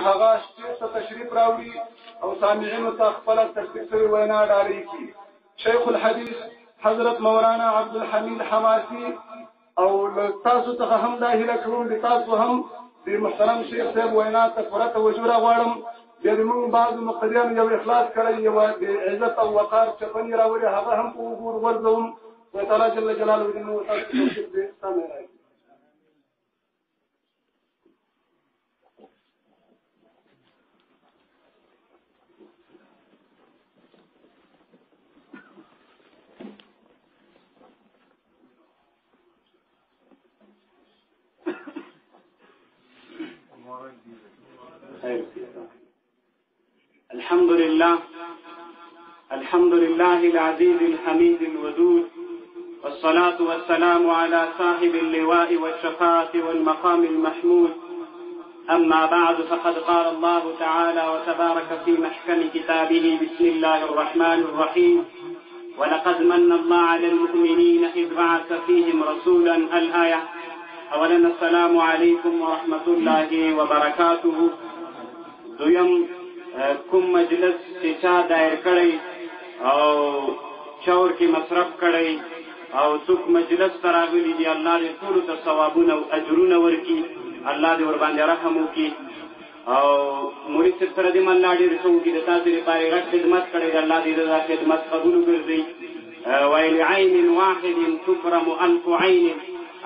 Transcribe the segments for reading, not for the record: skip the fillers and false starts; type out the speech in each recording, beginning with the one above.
هغه شیخ تشریف راوړي او سامعینو ته خپل ترتیب کړي وینا ډالۍ کړي. شیخ الحدیث حضرت مولانا عبدالحمید حماسی او تاسو ته هم دا هیله کوم چې تاسو هم د محترم شیخ صاحب وینا ته پوره توجه راغواړم. بیا موږ بعض مقتدیان یو اخلاص کړی یو د عزت او وقار چپنې راوړي هغه هم په وګور ورځوم و تعالی جل جلاله دې نو تاسو ته سمه راځي. الحمد لله العزيز الحميد الودود، والصلاة والسلام على صاحب اللواء والشفاعة والمقام المحمود. أما بعد، فقد قال الله تعالى وتبارك في محكم كتابه: بسم الله الرحمن الرحيم، ولقد من الله على المؤمنين إذ بعث فيهم رسولا. الآية. أولا السلام عليكم ورحمة الله وبركاته. دویم کوم مجلس چې چا دایر کړی او شور کې مصرف کړی او څوک مجلس ته راغلي دي، الله دې ټولو ته ثوابونه او اجرونه ورکړي، الله دې ورباندې رحم وکړي. او مرید صاحب سره دې الله ډېر څه وکړي، د تاسو لپاره غټ خدمت کړی دی، الله دې دا خدمت قبول وګرځي. ولعين واحد تكرم ألف عين.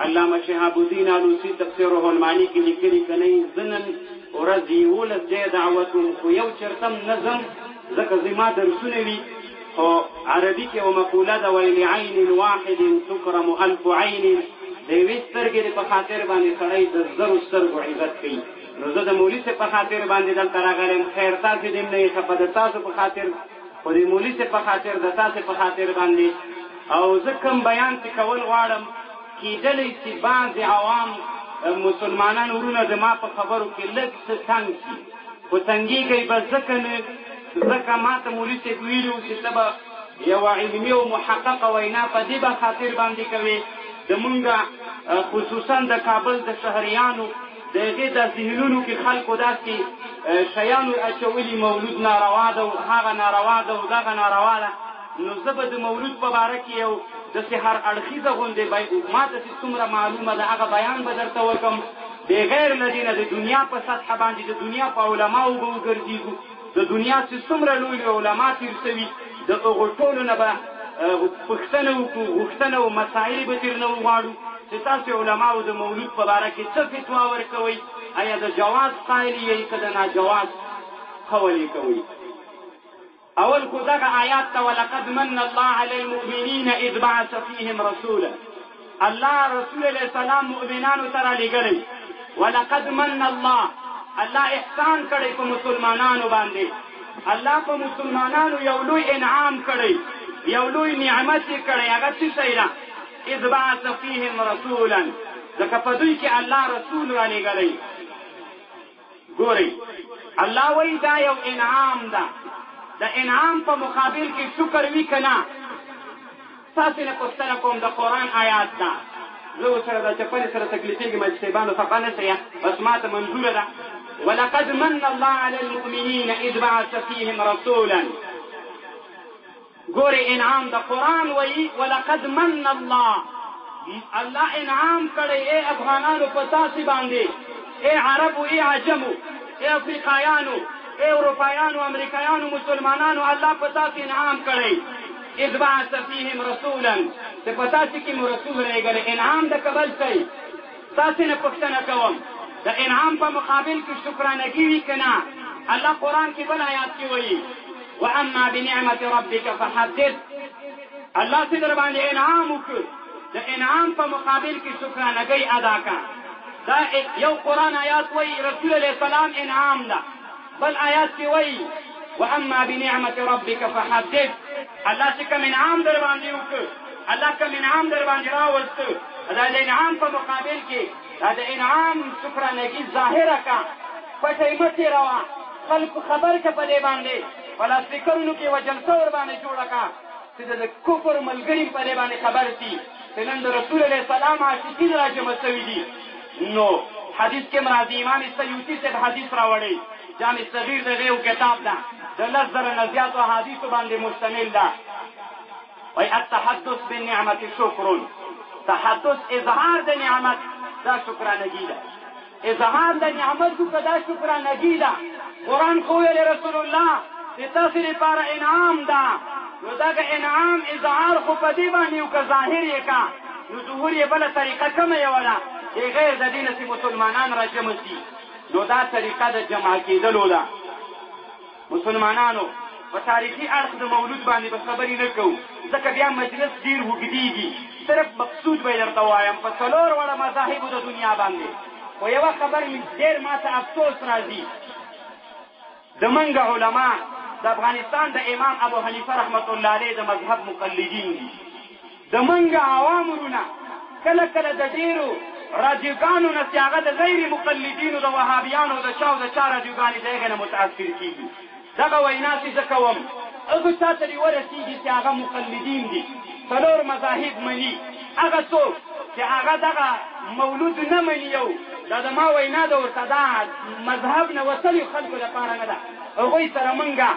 علامه شهاب الدین علوسی تفسیره المعانی کې لیکلي کني زنن ورځ یولس دی دعوتون خو یو چرتم نظم ځکه زما درسونه وي، خو عربي کې یو مقوله ده: ولعين واحد تكرم ألف عين. د یوې سترګې په خاطر باندې سړی د زرو سترګو عزت کوي. نو زه د مولوي صاحب په خاطر باندې دلته راغلی یم. خیر تاسې دې نه یې خفه، د تاسو په خاطر، خو د مولوي صاحب په خاطر، د تاسې په خاطر باندې. او زه کوم بیان چې کول غواړم، کېدلی چې بعضې عوام مسلمانان ورونه زما په خبرو کې لږ څه تنګ شي، خو تنګېږئ به ځکه نه، ځکه ما ته مولوي صاحب ویلي وو چې ته به یوه علمي او محققه وینا په دې به خاطر باندې کوې د مونږ خصوصا د کابل د شهریانو د هغې د ذهنونو کې خلکو داسې شیانو اچولي مولود ناروا ده او هغه ناروا ده او دغه ناروا ده. نو زه به د مولود په باره کې یو داسې هر اړخیزه غوندې ما ته چې څومره معلومه ده هغه بیان به درته وکړم. بغیر له دې نه د دنیا په سطحه باندې د دنیا په علماو به وګرځېږو، د دنیا چې څومره لوی علما تېر شوي د هغو ټولو نه به پوښتنه وکړو، غوښتنه او مسایل به تېر نه وغواړو چې تاسو علماو د مولود په باره کې څه فتوا ورکوئ، آیا د جواز قایل یې که د ناجواز قول یې کوئ. اول کو دغه آیات ته ولقد من الله على المؤمنین اذ بعث فيهم رسولا. الله رسول علیه السلام مؤمنانو ته رالیږلی. ولقد من الله احسان کړی په مسلمانانو باندې، الله په مسلمانانو یو لوی انعام کړی، یو لوی نعمت یې کړی. هغه څه شی ده؟ اذ بعث فيهم رسولا، ځکه په دوی کې الله رسول رالیږلی. ګورئ الله وایي دا یو انعام ده، د انعام په مقابل کې شکر وي که نه؟ تاسې نه پوښتنه کوم د قرآن آیات ده. زه ورسره د چپنې سره تکلیفېږم چې صاحبانو خفه نه شئ، بس ما ته منظوره ده. ولقد من الله على المؤمنین اذ بعث فيهم رسولا. ګورې انعام د قرآن وایي ولقد من الله انعام کړی ای افغانانو په تاسې باندې، ای عربو، ای عجمو، ای افریقایانو، ای اروپایانو، امریکایانو، مسلمانانو، الله په تاسې انعام کړی. اذ بعث فيهم رسولا، چې په تاسې کې مو رسول رالیږلی. انعام د قبل شئ. تاسې نه پوښتنه کوم د انعام په مقابل کې شکرانګي وي که نه؟ الله قرآن کې بل آیات کې وایي واما بنعمة ربك فحدث. الله چې در باندې انعام وکړ، د انعام په مقابل کې شکرانګي ادا کړه. دا یو قرآن آیات وایي رسول علیه السلام انعام ده، بل آیات کې وایي واما بنعمة ربك فحدث. الله چې کوم انعام در باندې وکړ، الله کوم انعام در باندې راوسته، دا د انعام په مقابل کې دا د انعام شکرانګي ظاهره کړه، پټۍ مه تېروه، خلکو خبر کړه په دې باندې، په لاسپیکرونو کې یوه جلسه ورباندې جوړه کړه چې د کفر ملګري په دې باندې خبر شي چې نن د رسول علیه السلام عاشقین راجمع شوي دي. نو حدیث کے مرازی امام سیوطی سے حدیث راوڑی جامع صغیر دغه کتاب دا د لزر نزیات و حدیث باندې مشتمل دا وای التحدث بالنعمت شکر تحدث اظهار د نعمت دا شکرانگی دا اظهار د نعمت کو دا شکرانگی دا قرآن خو رسول الله تاسو لپاره انعام دا نو داګه انعام اظهار خو په دی باندې او که ظاهر یې کا نو ظهور یې بل طریقه کوم یې ولا غیر د دین سي مسلمانان راجم دي نو دا طریقه د جمع کېدلو ده مسلمانانو په تاریخي اړخ د مولود باندې به خبرې نه کوو ځکه بیا مجلس ډیر وګدیږي صرف مقصود به درته وایم په څلور وړه مذاهبو د دنیا باندې خو یوه خبر مې ډېر ماته افسوس راځي د منګه علما د افغانستان د امام ابو حنیفه رحمت الله علیه د مذهب مقلدین دي د منګه عوام ورونه کله کله د ډېرو راجګانو نه چې هغه د غیر مقلدینو د وهابیانو د چا او د چا راجګانې د هغې نه متاثر کېږي دغه وینا چې زه کوم هغه چا ته دې ورسېږي چې هغه مقلدین دي څلور مذاهب مني هغه څوک چې هغه دغه مولود نه مني یو دا د ما وینا د ورته دا مذهب نه وتلي خلکو لپاره نه ده هغوی سره مونږه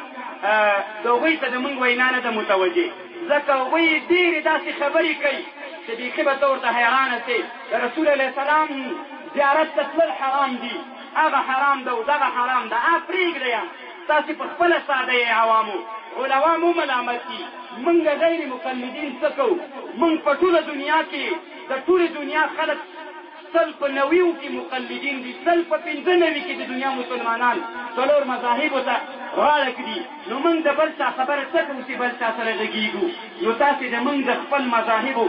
د هغوی ته د مونږ وینا نه ده متوجه ځکه هغوی ډېرې داسې خبرې کوي چې بیخي به ته ورته حیرانه سې د رسول علیه السلام زیارت ته تلل حرام دي هغه حرام ده او دغه حرام ده پرېږده تاسې په خپله ساده یې عوامو علما مو ملامت دي مونږ غیر مقلدین څه کوو مونږ په ټوله دنیا کې د ټولې دنیا خلک سل په نویو کې مقلدین دي سل په پنځه نوي کې د دنیا مسلمانان څلور مذاهبو ته غاړه کړي نو موږ د بل چا خبره څه کوو چې بل چا سره غږېږو نو تاسې د موږ د خپل مذاهبو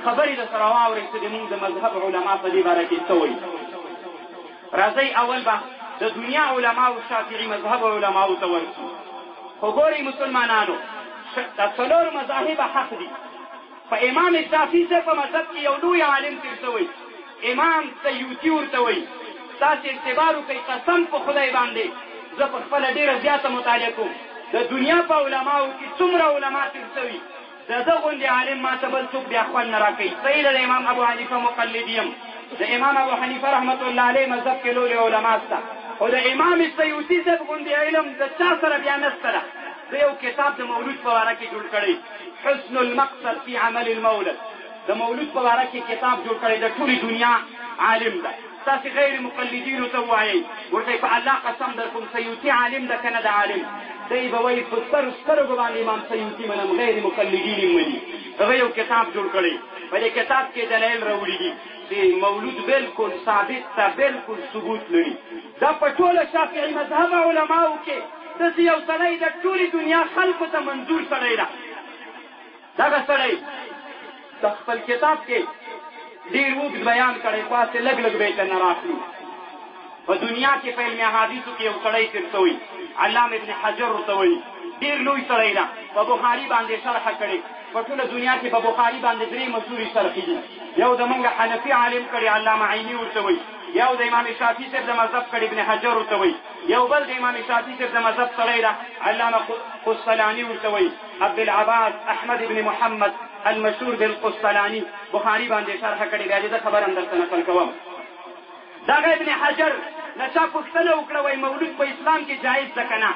خبرې د سره واورئ چې د موږ د مذهب علما په دې باره کې څه وایي راځئ اول به د دنیا علماو شافعي مذهب علماو ته ورسو خو ګورئ مسلمانانو دا څلور مذاهب حق دي په امام شافعي صاحب په مذهب کې یو لوی عالم تېر شوی امام سیوطي ورته وایي تاسې اعتبار وکئ قسم په خدای باندې زه په خپله ډېره زیاته مطالعه کوم د دنیا په علماو کې څومره علما تېر شوي د ده غوندې عالم ما ته بل څوک بیا خوند نه راکوي صحیح د امام ابو حنیفه مقلد یم د امام ابو حنیفه رحمت الله علیه مذهب کې لوی علما شته خو د امام سیوطي صاحب غوندې علم د چا سره بیا نشته ده زه یو کتاب د مولود په باره کې جوړ کړی حسن المقصد فی عمل المولد د مولود په باره کې کتاب جوړ کړی د ټولې دنیا عالم ده تاسې غیر مقلدینو ته ووایئ ورته په الله قسم در کوم سیوطي عالم ده که نه د عالم دی به وایي په سترګو باندې امام سیوطي منم غیر مقلدین یې مني هغه یو کتاب جوړ کړی په دې کتاب کې دلایل راوړي دي چې مولود بالکل ثابت ته بالکل ثبوت لري دا په ټوله شافعي مذهب علماو کې داسې یو سړی د ټولې دنیا خلکو ته منظور سړی ده دغه سړی د خپل کتاب کې ډېر اوږد بیان کړی خو هسې لږ لږ به یې نه راخلو په دنیا کې په علم احادیثو کې یو سړی تېر شوی علامه ابن حجر ورته وایي ډېر لوی سړی ده په بخاري باندې شرحه کړې په ټوله دنیا کې په بخاري باندې درې مشهورې شرحې دي یو د موږ حنفي عالم کړي علامه عیني ورته وایي یو د امام شافعي صاحب د مذهب کړي ابن حجر ورته وایي یو بل د امام شافعي صاحب د مذهب سړی ده علامه قسطلاني ورته وایي عبدالعباس احمد ابن محمد المشهور بالقسطلاني بخاري باندې شرحه کړې بیا دې زه خبر هم درته نقل کوم دغه ابن حجر نه چا پوښتنه وکړه وایي مولود په اسلام کې جایز ده که نه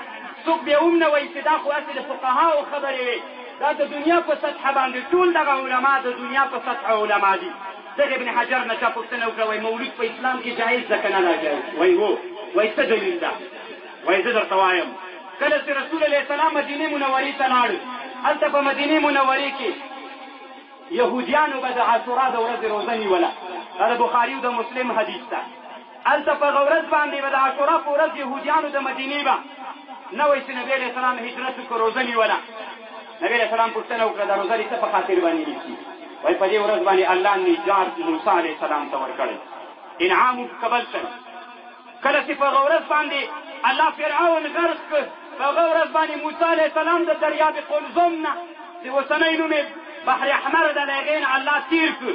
څوک بیا هم نه وایي چې دا خو هسې د فقهاو خبرې وې دا د دنیا په سطحه باندې ټول دغه علما د دنیا په سطحه علما دي دغه ابن حجر نه چا پوښتنه وکړه وایي مولود په اسلام کې جایز ده که نه ناجایز وایي هو وایي څه دلیل ده وایي زه درته وایم کله چې رسول علیه السلام مدینې منورې ته لاړ هلته په مدینې منورې کې یهودیانو به د عاشورا د ورځې روژه نیوله دا د بخاري او د مسلم حدیث ده هلته په هغه ورځ باندې به د عاشورا په ورځ یهودیانو د مدینې به نه وایي چې نبي علیه السلام هجرت وکړو روژه نیوله نبي علیه السلام پوښتنه وکړه دا روژه دې څه په خاطر باندې نیسي وایي په دې ورځ باندې الله نجات موسی علیه السلام ته ورکړی انعام قبل شي کله چې په هغه ورځ باندې الله فرعون غرق کړ په هغه ورځ باندې موسی علیه السلام د دریاب قلزم نه د اوسنی نوم بحر احمر د هغې نه الله تیر کړ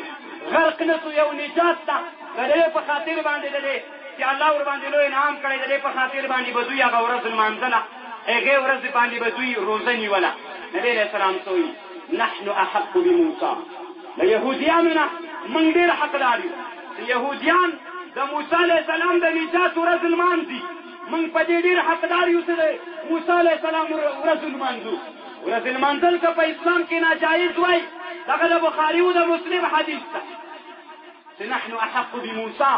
غرق نه سو یو نجات ته د دې په خاطر باندې د دې چې الله ورباندې لوی انعام کړی د دې په خاطر باندې به دوی هغه ورځ لمانځله هغې ورځ باندې به دوی روژه نیوله نبي علیه السلام ته وایي نحن احق بموسی د یهودیانو نه موږ ډېر حقدار یو یهودیان د موسی علیه السلام د نجات ورځ لمانځي. موږ په دې ډېر حقدار یو چې د موسی علیه السلام ورځ لمانځو. ورځ لمانځل که په اسلام کې ناجایز وای دغه د بخاري او د مسلم حدیث ده چې نحن احق بموسی،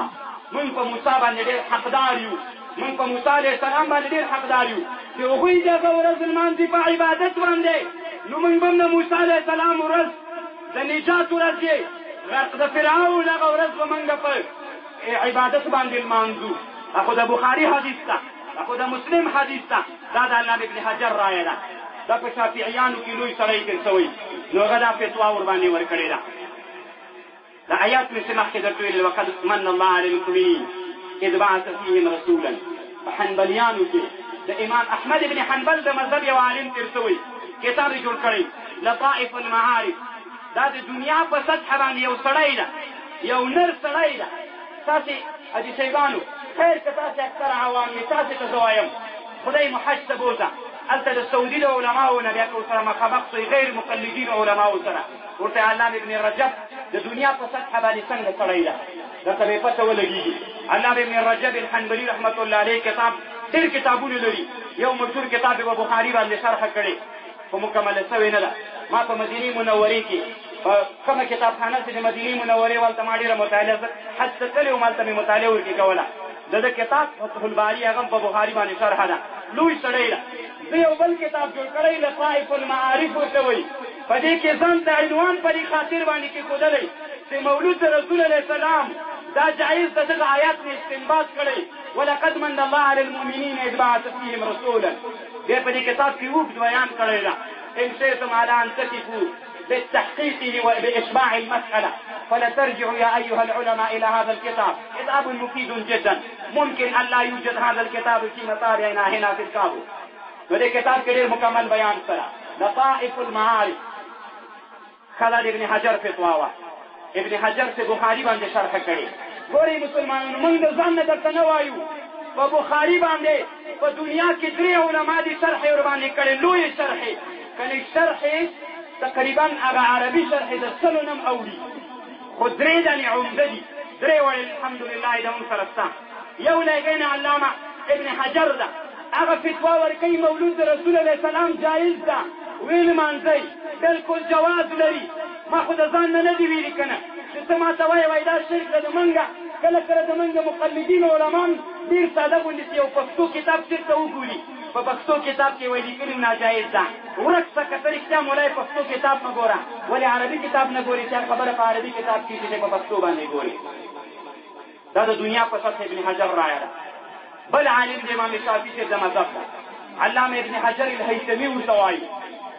موږ په موسی باندې ډېر حقدار یو، موږ په موسی علیه السلام باندې ډېر حقدار یو چې هغوی دغه ورځ لمانځي په عبادت باندې. نو موږ به هم د موسی علیه السلام ورځ د نجات ورځ یې د فرعون هغه ورځ به موږ په عبادت باندې لمانځو. دا خو د بخاري حدیث ده، دا خو د مسلم حدیث ده، دا د علامه ابن حجر رایه ده. دا په شافعیانو کې لوی سړی تېر شوی، نو هغه دا فتوا ورباندې ورکړې ده. دا آیات مې چې مخکې درته ویل وقد من الله علی المؤمنین اذ بعث فیهم رسولا. په حنبلیانو کې د امام احمد ابن حنبل د مذهب یو عالم تېر شوی، کتاب یې جوړ کړی لطائف المعارف. دا د دنیا په سطحه باندې یو سړی ده، یو نر سړی ده. تاسې حاجي صاحبانو خیر که تاسې اکثر عوام یې، تاسې ته زه وایم خدای مو حج ته بوځه، هلته د سعودي د علماو نه بیا که ورسره مخامخ شئ، غیر مقلدینو علماو سره ورته علامه ابن رجب د دنیا په سطحه باندې څنګه سړی ده درته به پته ولګېږي. علامه ابن رجب الحنبلي رحمت الله علیه کتاب ډېر کتابونه لري. یو مشهور کتاب یې په بخاري باندې شرحه کړې، خو مکمله سوې نه ده. ما په مدینې منورې کې په کومه کتابخانه چې د مدینې منورې والته ما ډېره مطالعه حج کړې وم، هلته مې مطالعه ورکې کوله. د ده کتاب فتح الباري هغه په بخاري باندې شرحه ده، لوی سړی ده. زه یو بل کتاب جوړ کړی لطائف المعارف ورته وایي. په دې کې ځان ته عنوان په دې خاطر باندې کېښودلی چې مولود د رسول علیه السلام دا جایز د دغه آیات نه استنباط کړی ولقد من الله علی المؤمنین اذ بعث فیهم رسولا. بیا په دې کتاب کې اوږد بیان کړی ده ان شئتم على ان تقفوا بالتحقيق وبإشباع المسألة فلترجعوا يا أيها العلماء إلى هذا الكتاب، كتاب مفيد جدا، ممكن أن لا يوجد هذا الكتاب في مطارعنا هنا في الكابو. وده كتاب كبير مكمل بيان سرا لطائف المعارف. خالد ابن حجر فتواوا ابن حجر سے بخاری باندې شرح کړي. ګورئ مسلمانانو موږ د ځان نه درته نه وایو، په بخاري باندې په دنیا کې درې علما دي شرح ور باندې کړي، لوی شرح کله شرح تقریبا هغه عربي شرح د سلو نم اوړي، خو درې دانې عمده دي، درې وړې الحمدلله د مون سره شته. یو لګین علامه ابن حجر ده، هغه فتوا ورکوي مولود د رسول علیه السلام جایز ده، ویل مانځئ بلکل جواز لري. ما خو د ځان نه نه دي ویلي که نه چې ته ما ته وایې وایي دا شرک ده. زمونږه کله کله زمونږ د مقلدینو علمان ډېر ساده غوندې چې یو پښتو کتاب چېرته وګوري، په پښتو کتاب کې وایي لیکلي ناجایز ده. ورک شه که ته رښتیا مولای پښتو کتاب مه ګوره، ولې عربي کتاب نه ګورې چې خبره په عربي کتاب کېږي چې په پښتو باندې ګورې. دا د دنیا په سطح ابن حجر رایه ده. بل عالم د امام شافعي صاحب د مذهب ده علامه ابن حجر الهیثمي ورته وایي.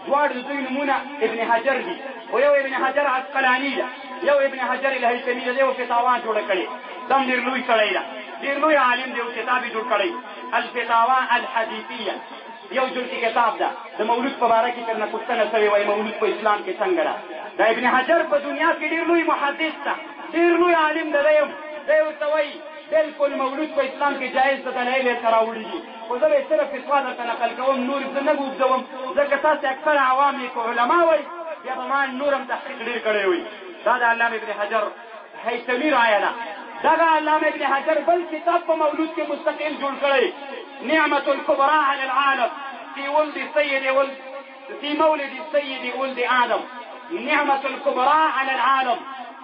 دواړه د دوی نومونه ابن حجر دي، خو یو ابن حجر عسقلاني ده، یو ابن حجر الهیثمي ده. یو فتاوا جوړه کړې، دم ډېر لوی سړی ده، ډېر لوی عالم دی. یو کتاب یې جوړ کړی الفتاوا الحدیثیه، یو جلدی کتاب ده. د مولود په باره کې ترنه پوښتنه شوې وایي مولود په اسلام کې څنګه ده. دا ابن حجر په دنیا کې ډېر لوی محدث ده، ډېر لوی عالم ده. دی ورته وایي بالکل مولود په اسلام کې جایز ده، دلایل یې راوړي دي. خو زه به یې صرف فتوا درته نقل کوم، نور زه نه اوږدوم، ځکه تاسې اکثر عوام یې که علما وایي بیا به ما نور هم تحقیق ډېر کړی وي. دا د علامه ابن حجر هیثمي رایه ده. دغه علامه ابن حجر بل کتاب په مولود کې مستقل جوړ کړی نعمة الكبرى على العالم في مولد السيد ولد آدم. نعمة الكبرى على العالم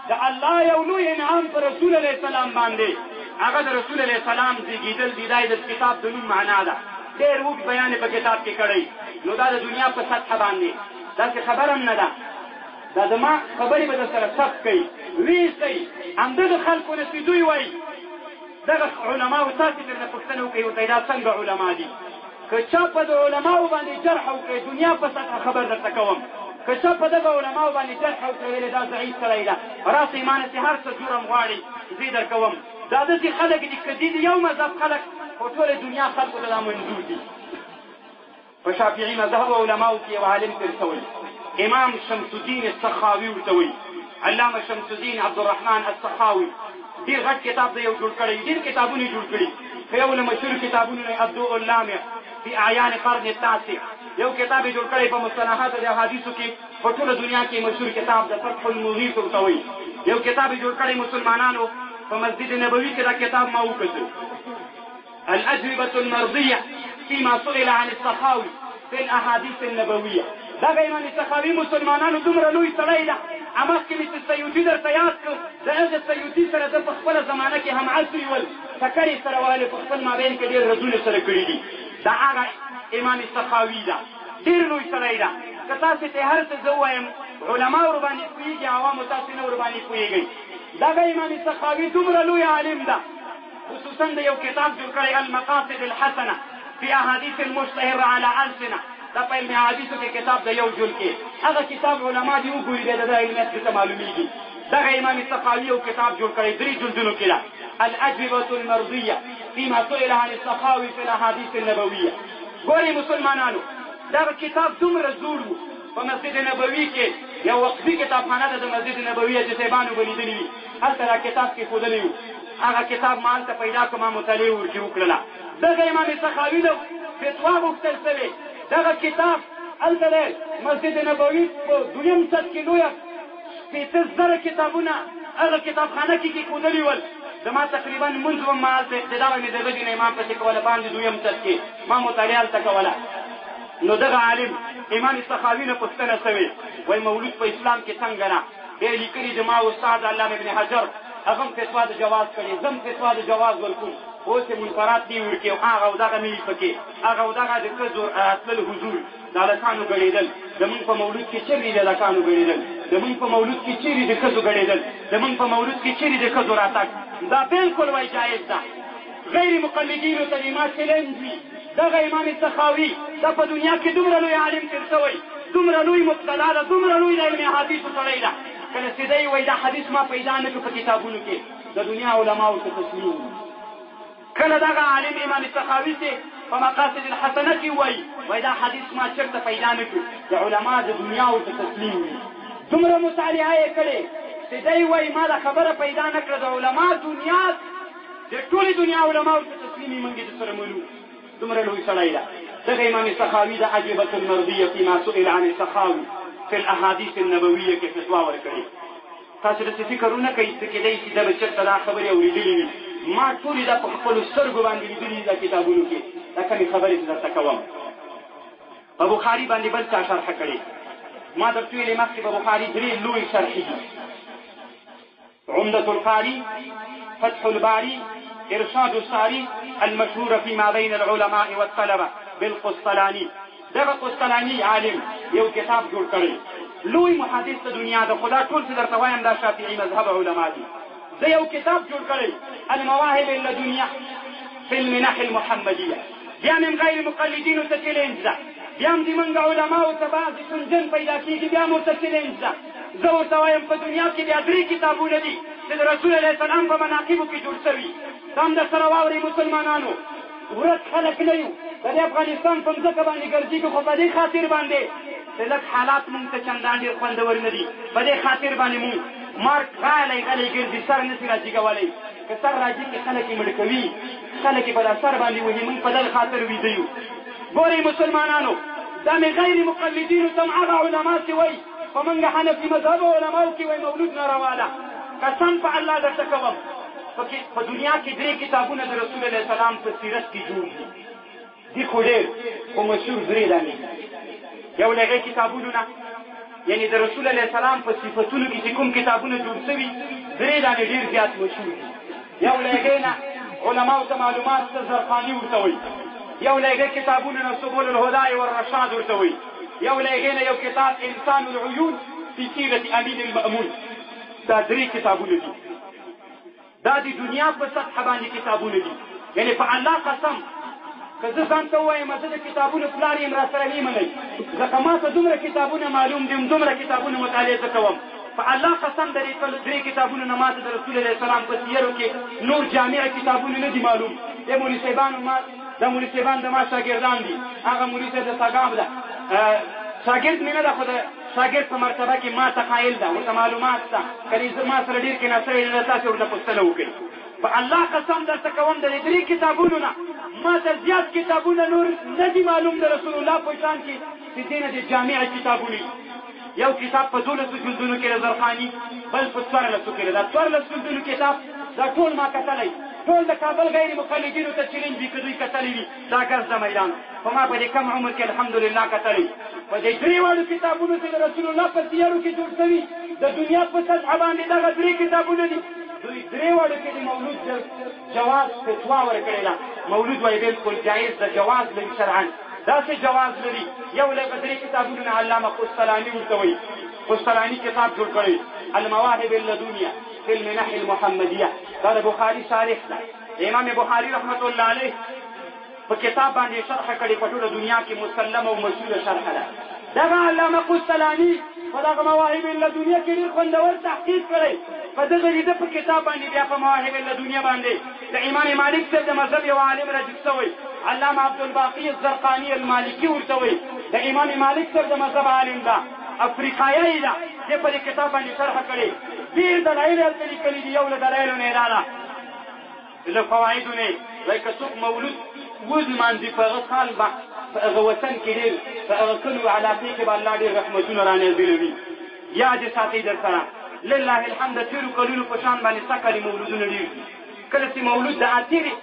دا الله یو لوی انعام پر رسول علیه السلام باندې، هغه د رسول علیه السلام زیږېدل دي. دا د کتاب د نوم معنا ده، ډېر اوږد بیان په کتاب کې کړی. نو دا د دنیا په سطحه باندې داسې خبره هم نه ده. دا د ما خبرې به در سره ثبت کوي، ویسئ همدغه خلکو نه چې دوی وایي دغه علماو تاسې درنه پوښتنه وکړئ ورته دا څنګه علما دي. که چا په د علماو باندې جرح وکړئ، دنیا په سطحه خبر درته کوم، که چا په دغه علماو باندې جرح وکړئ ویلې دا ضعیف سړی ده، راسئ ما نه چې هر څه جرم غواړي زه یې در کوم. دا داسې خلک دي که دي یو مذهب خلک، خو ټولې دنیا خلکو ته دا منظور دي. په شافعي مذهب علماو کې یو عالم تېر شوی امام شمس الدین السخاوي ورته وایي، علامه شمس الدین عبدالرحمن السخاوي. ډېر غټ کتاب دی یو جوړ کړی، ډېر کتابونه جوړ کړي. په یو له مشهور کتابونو نه الضوء اللامع فی اعیان قرن التاسع، یو کتاب یې جوړ کړی په مصطلحات د احادیثو کې، په ټوله دنیا کې مشهور کتاب د فتح المغیث ورته وایي. یو کتاب یې جوړ کړی مسلمانانو په مسجد نبوي کې دا کتاب ما وکتل الأجوبة المرضية فيما سئل عن السخاوي في الأحاديث النبوية. دغه امام سخاوي مسلمانانو دومره لوی سړی ده امخ کې مې سیوطي درته یاد کړ د هغه سیوطي سره د په خپله زمانه کې هم عصري ول ټکرې سره والې په خپل مابین کې ډېر رزونه سره کړي دي. دا هغه امام سخاوي ده ډېر لوی سړی ده. که تاسې ته هر څه زه ووایم علما ورباندې پوهېږي عوامو تاسې نه ورباندې پوهېږئ. دغه امام سخاوي دومره لوی عالم ده خصوصا د یو کتاب جوړ کړی المقاصد الحسنه في احاديث المشتهره على السنه. دا په علم حدیثو کې کتاب د یو جلد کې هغه کتاب علما دي وګوري د علمیت څخه معلومیږي. دغه امام سخاوي یو کتاب جوړ کړی 3 جلدونو کې ده الأجوبة المرضية فيما سئل عن السخاوي في الأحاديث النبوية. ګورئ مسلمانانو دغه کتاب دومره زوړ و په مسجد نبوي کې یو وقفي کتابخانه ده د مسجد نبوي چې صاحبانو به لیدلي وي هلته دا کتاب کېښودلی و. هغه کتاب ما هلته پیدا کړم ما مطالعې ورکې وکړله. دغه امام سخاوي له فتوا غوښتل شوې دغه کتاب هلته دی مسجد نبوي په دویم سطح کې لویه 15,000 کتابونه هغه کتابخانه کې کېښودلي ول. زما تقریبا لمونځ به ما هلته اقتدا به مې د بجې نه امام پسې کوله باندې دویم سطح کې ما مطالعه هلته کوله. نو دغه عالم امام سخاوي نه پوښتنه شوې وایي مولود په اسلام کې څنګه نه بیا یې لیکلي د ما استاد علامه ابن حجر هغه هم فتوا د جواز کړې زه هم فتوا د جواز ورکوم. اوس یې منکرات دي ورکې هغه او دغه مې پکې هغه او دغه د ښځو تلل حضور د هلکانو ګډېدل زمونږ په مولود کې چیرې د هلکانو ګډېدل زمونږ په مولود کې چیرې د ښځو ګډېدل زمونږ په مولود کې چیرې د ښځو راتګ دا بالکل وایي جایز ده. غیر مقلدینو ته دې ما چلنج وي. دغه امام سخاوي دا په دنیا کې دومره لوی عالم تېر شوی دومره لوی مبتلا ده دومره لوی د علم حدیثو سړی ده کله چې دی وایي دا حدیث ما پیدا نه کړو په کتابونو کې د دنیا علماو ته تسلیم. کله دغه عالم امام سخاوي چې په مقاصد الحسنه کې وایي دا حدیث ما چېرته پیدا نه کړو د علما د دنیاو ته تسلیم وي. دومره مطالعه یې کړې چې دی وایي ما دا خبره پیدا نه کړه د علما دنیا د ټولې دنیا علماو ته تسلیم یې موږ یې سره منو. دومره لوی سړی ده. دغه امام سخاوي د أجوبة المرضية فيما سئل عن السخاوي في الأحاديث النبوية کې فتوا ورکړې. تاسو داسې فکر ونه کوئ چې کېدی شي دا به چېرته دا خبرې اورېدلې وي. ما ټولې دا په خپلو سترګو باندې لیدلي دا کتابونو کې دا کمې خبرې چې درته کوم. په بخاري باندې بل چا شرحه کړې ما درته ویلې مخکې په بخاري 3 لوی شرحې دي عمدة القاري فتح الباري إرشاد الساري المشهور فيما بين العلماء والطلبة بالقسطلاني. دغه قسطلاني عالم یو کتاب جوړ کړی لوی محدث د دنیا د خدا ټول چې درته وایم دا شافعي مذهب علما دي. زه یو کتاب جوړ کړی المواهب اللدنيه في المنح المحمديه. بیا مې غیر مقلدینو ته چیلنج ده بیا هم زموږ علماو ته بعضې سنجن پیدا کېږي بیا هم ورته چیلنج ده. زه ورته وایم په دنیا کې بیا 3 کتابونه دي چې د رسول علیه السلام په مناقبو کې جوړ شوي. دا هم درسره واورئ مسلمانانو ورځ خلک نه یو د دې افغانستان په مځکه باندې ګرځېږو خو په دې خاطر باندې چې لږ حالات مونږ ته چندان ډېر خوندور نه دي په دې خاطر باندې مونږ مارک غلی غلی ګرځي سر نسي راجېږولی که سر راجېږي خلک یې مړه کوي خلک یې په دا سر باندې وهي مونږ په دغه خاطر ویده یو. ګورئ مسلمانانو دا مې غیر مقلدینو ته هم هغه علما چې وایي په مونږ حنفي مذهب علماو کې وایي مولود ناروا ده قسم په الله درته کوم په دنیا کې 3 کتابونه د رسول الله سلام په سیرت کې جوړ دي. دي خو ډېر خو مشهور 3 دانې یو له هغې کتابونو نه یعنې د رسول الله سلام په صفتونو کې چې کوم کتابونه جوړ شوي 3 دانې ډېر زیات مشهور دي. یو له هغې نه علماو ته معلومات زرخاني ورته وایي یو له هغې کتابونو نه سبل الهدى والرشاد ورته وایي یو له هغې نه یو کتاب انسان العیون في سیرة امین المأمون. دا 3 کتابونه دي. دا د دنیا په سطح باندې کتابونه دي یعنې په الله قسم که زه ځان ته ووایم زه د کتابونو پلار یم را سره نه منئ ځکه ما ته دومره کتابونه معلوم دي دومره کتابونه مطالعه زه کوم په الله قسم د دې 3 کتابونو نه ما ته د رسول الله سلام په سیرو کې نور جامع کتابونه نه دي معلوم. د مولوي صاحبانو دا مولوي صاحبان د ما شاګردان دي هغه مولوي صاحب د ساګام ده شاګرد مې نه ده خو د شاګرد په مرتبه کې ما ته قایل ده ورته معلومات شته که زه ما سره ډېر کېناستلی نه تاسې ورته پوښتنه وکړئ. په الله قسم درته کوم د دې 3 کتابونو نه ما ته زیات کتابونه نور نه دي معلوم د رسول الله په شان کې چې دې نه د جامع کتابونه. یو کتاب په 12 جلدونو کې د زرخاني بل په 14 کې ده. دا 14 جلدونو کتاب د دا ټول ما کتلی ټول د کابل غیر مقلدینو ته چیلنج وي که دوی کتلی وي دا ګرځ د میدان خو ما په دې کم عمر کې الحمدلله کتلی په دې درې واړو کتابونو چې د رسول الله په سیرو کې جوړ شوي د دنیا په سطحه باندې دغه درې کتابونه دي دوی درې واړو کې د مولود جواز فتوا ورکړې ده مولود وایي بالکل جایز د جواز لري شرعا داسې جواز لري یو له درې کتابونو نه علامه قسطلاني ورته وایي قسطلاني کتاب جوړ کړی المواهب اللدنیه فی المنح المحمدیه دا د بخاري شارح ده امام بخاري رحمت الله علیه په کتاب باندې شرح کړي په ټوله دنیا کې مسلمه او مشهوره شرح ده دغه علامه قسطلاني په دغه مواهب اللدنیه کې ډېر خوندور تحقیق کړی په دغه لیده په کتاب باندې بیا په مواهب اللدنیه باندې د امام مالک صاحب د مذهب یو عالم راجع شوی علامه عبدالباقي الزرقاني المالکي ورته وایي د امام مالک صاحب د مذهب عالم ده افریقایي ده دې په دې کتاب باندې شرح کړی ډېر دلایل هلته لیکلي دي یو له دلایلو نه دا ده له فوایدو نه وایي که څوک مولود ولمانځي په هغه کال به په هغه وطن کې ډېر په هغه کلو علاقې کې به الله ډېر رحمتونه رانازلوي یاد یې ساتئ در سره لله الحمد تېرو کلونو په شان باندې سږکالي مولودونه ډېر دي کله چې مولود د اتېرې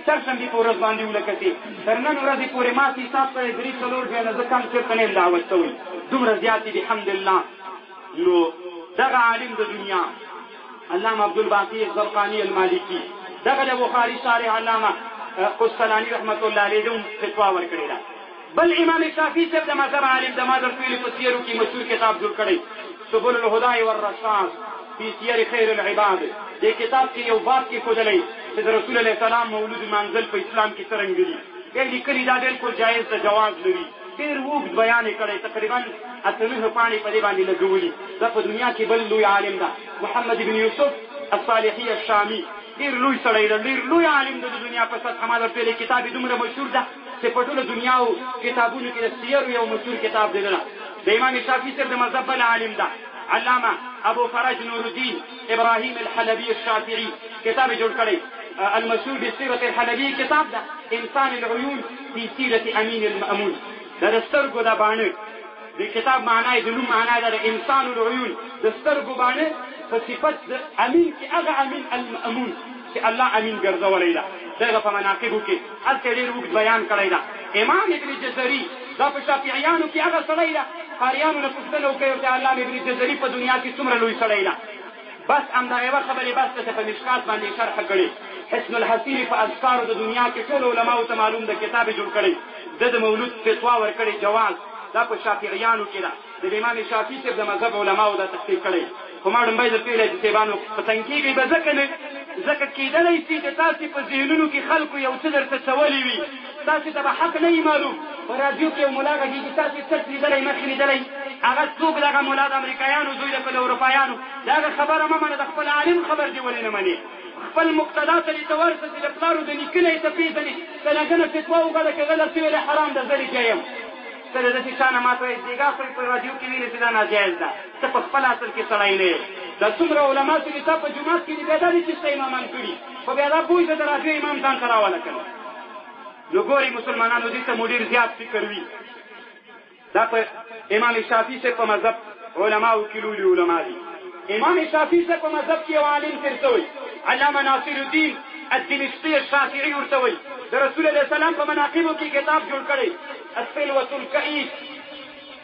چهارشنبې په ورځ باندې ولکتې تر نن ورځې پورې ما چې حساب کړی 3-4 ځایونه زه کم چېرته نه یم دعوت شوی دومره زیات دي بحمدالله نو دغه عالم د دنیا علامه عبدالباقي الزرقاني المالکي دغه د بخاري شارح علامه قسطلاني رحمت الله علیه د فتوا ورکړې ده بل امام شافعي صاحب د مذهب عالم د ما درته ویلي په سیرو کې مشهور کتاب جوړ کړی سبل الهدى والرشاد فی سیر خیر العباد دې کتاب کې یو باب کې ښودلی چې د رسول الله سلام مولود منزل په اسلام کې څرنګه دي یې لیکلي دا بالکل جایز د جواز لري ډېر اوږد بیان یې کړی تقریبا 8 پاڼې په دې باندې لګولي دا په دنیا کې بل لوی عالم ده محمد بن یوسف الصالحي الشامي ډېر لوی سړی ده ډېر لوی عالم ده د دنیا په سطحه ما درته ویلې کتاب یې دومره مشهور ده چې په ټوله دنیا او کتابونو کې د سیرو یو مشهور کتاب دی د امام شافعي صاحب د مذهب بل عالم ده علامه ابو فرج نور الدین ابراهیم الحلبي الشافعي کتاب جوړ کړی المشهور بالسيره الحلبي کتاب ده انسان العيون في سيره امين المأمون دا د سترګو دا باڼه د کتاب معنی د نوم معنی ده انسان العيون د سترګو باڼه په صفت د امین کې هغه امین المأمون چې الله امین ګرځولی ده دغه په مناقبو کې هلته ډېر اوږد بیان کړی ده امام ابن جزري دا په شافعیانو کې هغه سړی ده قاریانو نه پوښتنه وکړئ ورته علامه ابن جزري په دنیا کې څومره لوی سړی ده بس همدغه یوه خبرې بس ته په مشکات باندې شرح کړې حسن الحسین په اذکارو د دنیا کې ټولو علماو ته معلوم د کتاب جوړ کړی د مولود فتوا ورکړې جواز دا په شافعیانو کې ده د امام شافعي صاحب د مذهب علماو دا تحقیق کړی خو ما ډومبی درته ویلی چې صاحبانو په تنګ کېږئ به ځکه نه ځکه کېدلی شي چې تاسې په ذهنونو کې خلکو یو څه درته څولي وي تاسې ته به حق نه وي معلوم په راډیو کې یو ملا غږېږي تاسې څټ لیدلی مخکې لیدلی هغه څوک دغه ملا د امریکایانو زوی ده که د اروپایانو د هغه خبره مه منه د خپل عالم خبر دې ولې نه منې خپل مقتدا ته دې ته ورسه چې د پلارو د نیکه نه یې ته پېژنې که لګنه فتوا وګړه که غله څه ویلې حرام ده زه رښتیا یم ته د داسې چا نه ما ته وایي دیګا خو په راډیو کې ویلې چې دا ناجایز ده ته په خپل اصل کې سړی نه یې دا څومره علما چې دي تا په جومات کې دي بیا دا دي چې ستا امامان کړي خو بیا دا پوه شه د راډیو امام ځان ته راوله کړي نو ګورئ مسلمانانو دې ته مو ډېر زیات فکر وي دا په امام شافعي صاحب په مذهب علماو کې لوی علما دي امام شافعي صاحب په مذهب کې یو عالم تېر شوی علامه ناصر الدین الدمشقي الشافعي ورته وایي د رسول الله سلام په مناقبو کې کتاب جوړ کړی السلوة الكئيس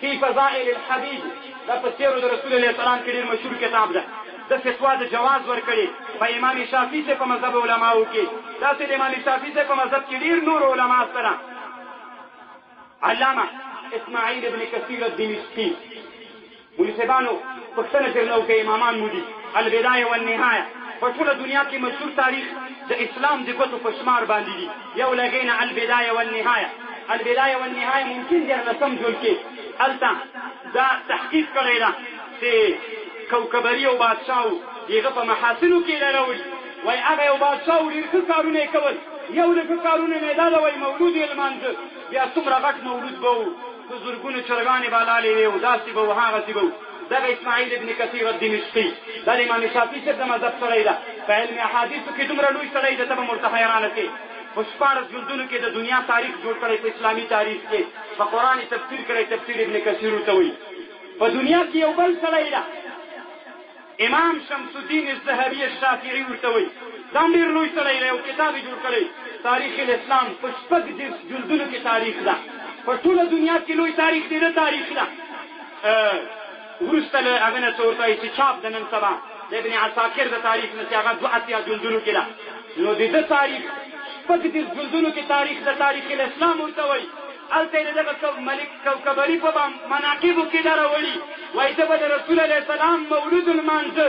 في فضائل الحبيب دا په سیرو د رسول الله سلام کې ډېر مشهور کتاب ده د فتوا د جواز ورکړي په امام شافعي صاحب په مذهب علماو کې داسې د امام شافعي صاحب په مذهب کې ډېر نور علما سره علامه اسماعیل ابن کثیر الدمشقي مولوي صاحبانو پوښتنه ترې وکړئ امامان مو دي البدایه والنهایه په ټوله دنیا کې مشهور تاریخ د اسلام د ګوتو په شمار باندې دي یو لګی نه البدایه والنهایه البدایه والنهایه ممکن 14 جلد کې هلته دا تحقیق کړی ده چې کوکبري او بادشاه هغه په محاسنو کې راوړي وایي هغه یو بادشاه ډېر ښه کارونه یې کول یو له ښه کارونو نه یې دا ده وایي مولود یې لمانځه بیا څومره غټ مولود به و په زرګونو چرګانې به لالې وې و داسې به و هغسې به و دغه اسماعیل ابن کثیر الدمشقي دا د امام شافعي صاحب د مذهب سړی ده په علم احادیثو کې دومره لوی سړی ده ته به ورته حیرانه شې په 14 جلدونو کې د دنیا تاریخ جوړ کړی په اسلامي تاریخ کې په قرآن تفسیر کړی تفسیر ابن کثیر ورته وایي په دنیا کې یو بل سړی ده امام شمس الدین الذهبي الشافعي ورته وایي دا هم ډېر لوی سړی دی، یو کتاب یې جوړ کړی تاریخ الاسلام، په 6 جلدونو کې تاریخ ده، په ټوله دنیا کې لوی تاریخ دی، د تاریخ ده. وروسته له هغه نه څه ورته وایي چې چاپ د نن سبا د ابن عساکر د تاریخ نه چې هغه 82 جلدونو کې ده، نو د ده تاریخ 6 جلدونو کې تاریخ د تاریخ الاسلام ورته وایي. هلته یې دغه ملک کوکبري په مناقبو کې دا راوړي، وایي زه به د رسول علیه السلام مولود لمانځه،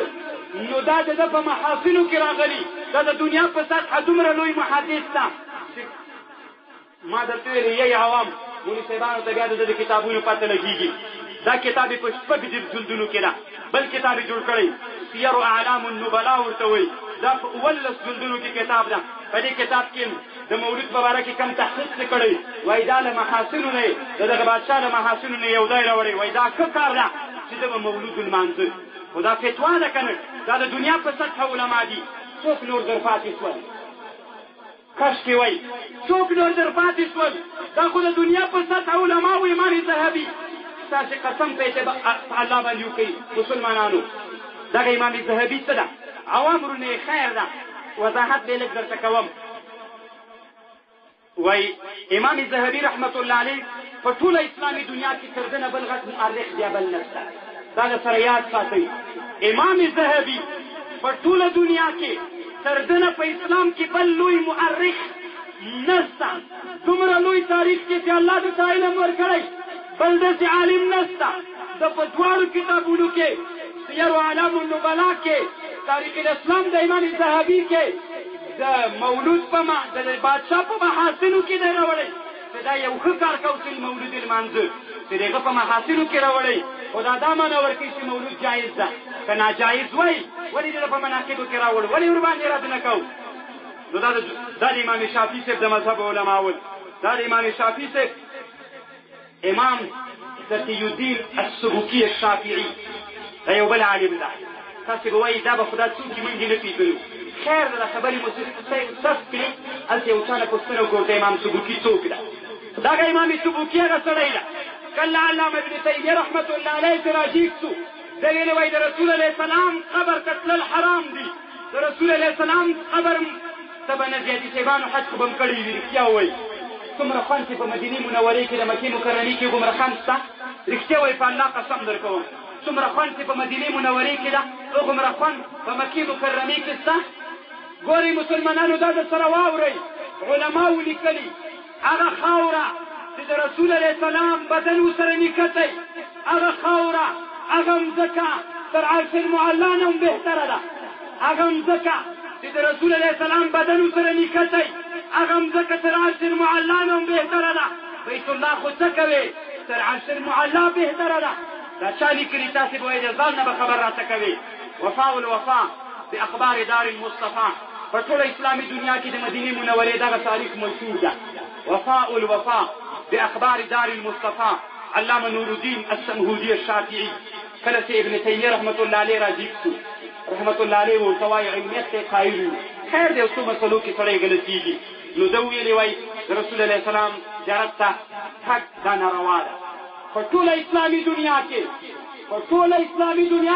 نو دا د ده په محاسنو کې راغلي، دا د دنیا په سطحه دومره لوی محدث ده. ما درته ویلې یی عوام مولي صاحبانو ته بیا د ده د کتابونو پته لګېږي. دا کتاب یې په 6 جلدونو کې ده. بل کتاب یې جوړ کړی سیر اعلام النبلا ورته وایي، دا په 19 جلدونو کې کتاب ده. په دې کتاب کې د مولود په باره کې کم تحقیق څه کړی، وایي دا له محاسنو نه د دغه بادشاه له محاسنو نه یو ځای راوړی، وایي دا ښه کار ده چې ده به مولود لمانځه. خو دا فتوا ده که نه، دا د دنیا په سطحه علما دي. څوک نور در پاتې شول؟ کشکې وایي څوک نور در پاتې شول؟ دا خو د دنیا په سطحه علما و. امام ذهبي ستاسې قسم په الله باندې وکړي مسلمانانو، دغه امام ذهبي څه ده؟ عوام ورونه یې خیر ده، وضاحت به لږ درته کوم. وایي امام ذهبي رحمت الله علیه په ټوله اسلامي دنیا کې تر ده نه بل غټ مؤرخ بیا بل نشته. دا د سره یاد ساتئ، امام ذهبي په ټوله دنیا کې تر ده نه په اسلام کې بل لوی مؤرخ نشته. دومره لوی تاریخ کې چې الله د ته علم ورکړی، بل داسې عالم نشته. د په دواړو کتابونو کې سیر اعلام النبلا کې تاریخ الاسلام د امام ذهبي کې د مولود په د بادشاه په محاسنو کې دی راوړی چې دا یو ښه کار کو چې مولود لمانځه، چې د هغه په محاسنو کې راوړی. خو دا معنا ورکوي چې مولود جایز ده که ناجایز وایي، ولې د په مناقبو کې راوړ، ولې ورباندې رد نه کوو؟ نو دا د امام شافعي صاحب د مذهب علما ول. دا د امام شافعي صاحب امام تقي الدین السبکي الشافعي دا یو بل عالم ده. تاسې به وایي دا به خو دا څوک چې موږ نه پېژنو. خیر ده، خبرې مو سس کړي. هلته یو چا نه پوښتنه وکړو د امام سبکي څوک ده؟ دغه امام سبکي هغه سړی ده کله علامه ابن تیمیه رحمت الله علیه چې راجیګ شو، ده ویلې وایي د رسول علیه السلام قبر ته تلل حرام دي، د رسول علیه السلام قبر ته به نزیاتي صاحبانو حج خو به م کړی وي. رښتیا وایي څومره خوند چې په مدینې منورې کې د مکې مکرمې کې ګمره خوند شته. رښتیا وایي په الله قسم در کوم، څومره خوند چې په مدینې منورې کې ده، هغومره خوند په مکې مکرمې کې شته. ګورئ مسلمانانو دا د سره واورئ، علماو لیکلي هغه خاوره چې د رسول علیه السلام بدن ورسره نښتی، هغه خاوره هغه مځکه تر عرش المعلا نه هم بهتره ده. هغه مځکه چې د رسول علیه السلام بدن ورسره نښتی، هغه مځکه تر عرش المعلا نه هم بهتره ده. بیت الله خو څه کوې؟ تر عرش المعلا بهتره ده. دا چا لیکلي؟ تاسې به وایئ د ځان نه به خبر راته کوې. وفاء الوفا باخبار دار المصطفى، په ټوله اسلامي دنیا کې د مدینې منورې دغه تاریخ مشهور ده. وفاء الوفا باخبار دار المصطفى علامه نور الدین السمهودي الشافعي. کله چې ابن تیمیه رحمت الله علیه راجیب شو، رحمت الله علیه ورته وایي علمیت ته قایل وو. خیر دی، څو مسلو کې سړی غلطېږي. نو ده ویلې وایي د رسول علیه السلام زیارت ته تګ دا ناروا ده. په ټوله اسلامي دنیا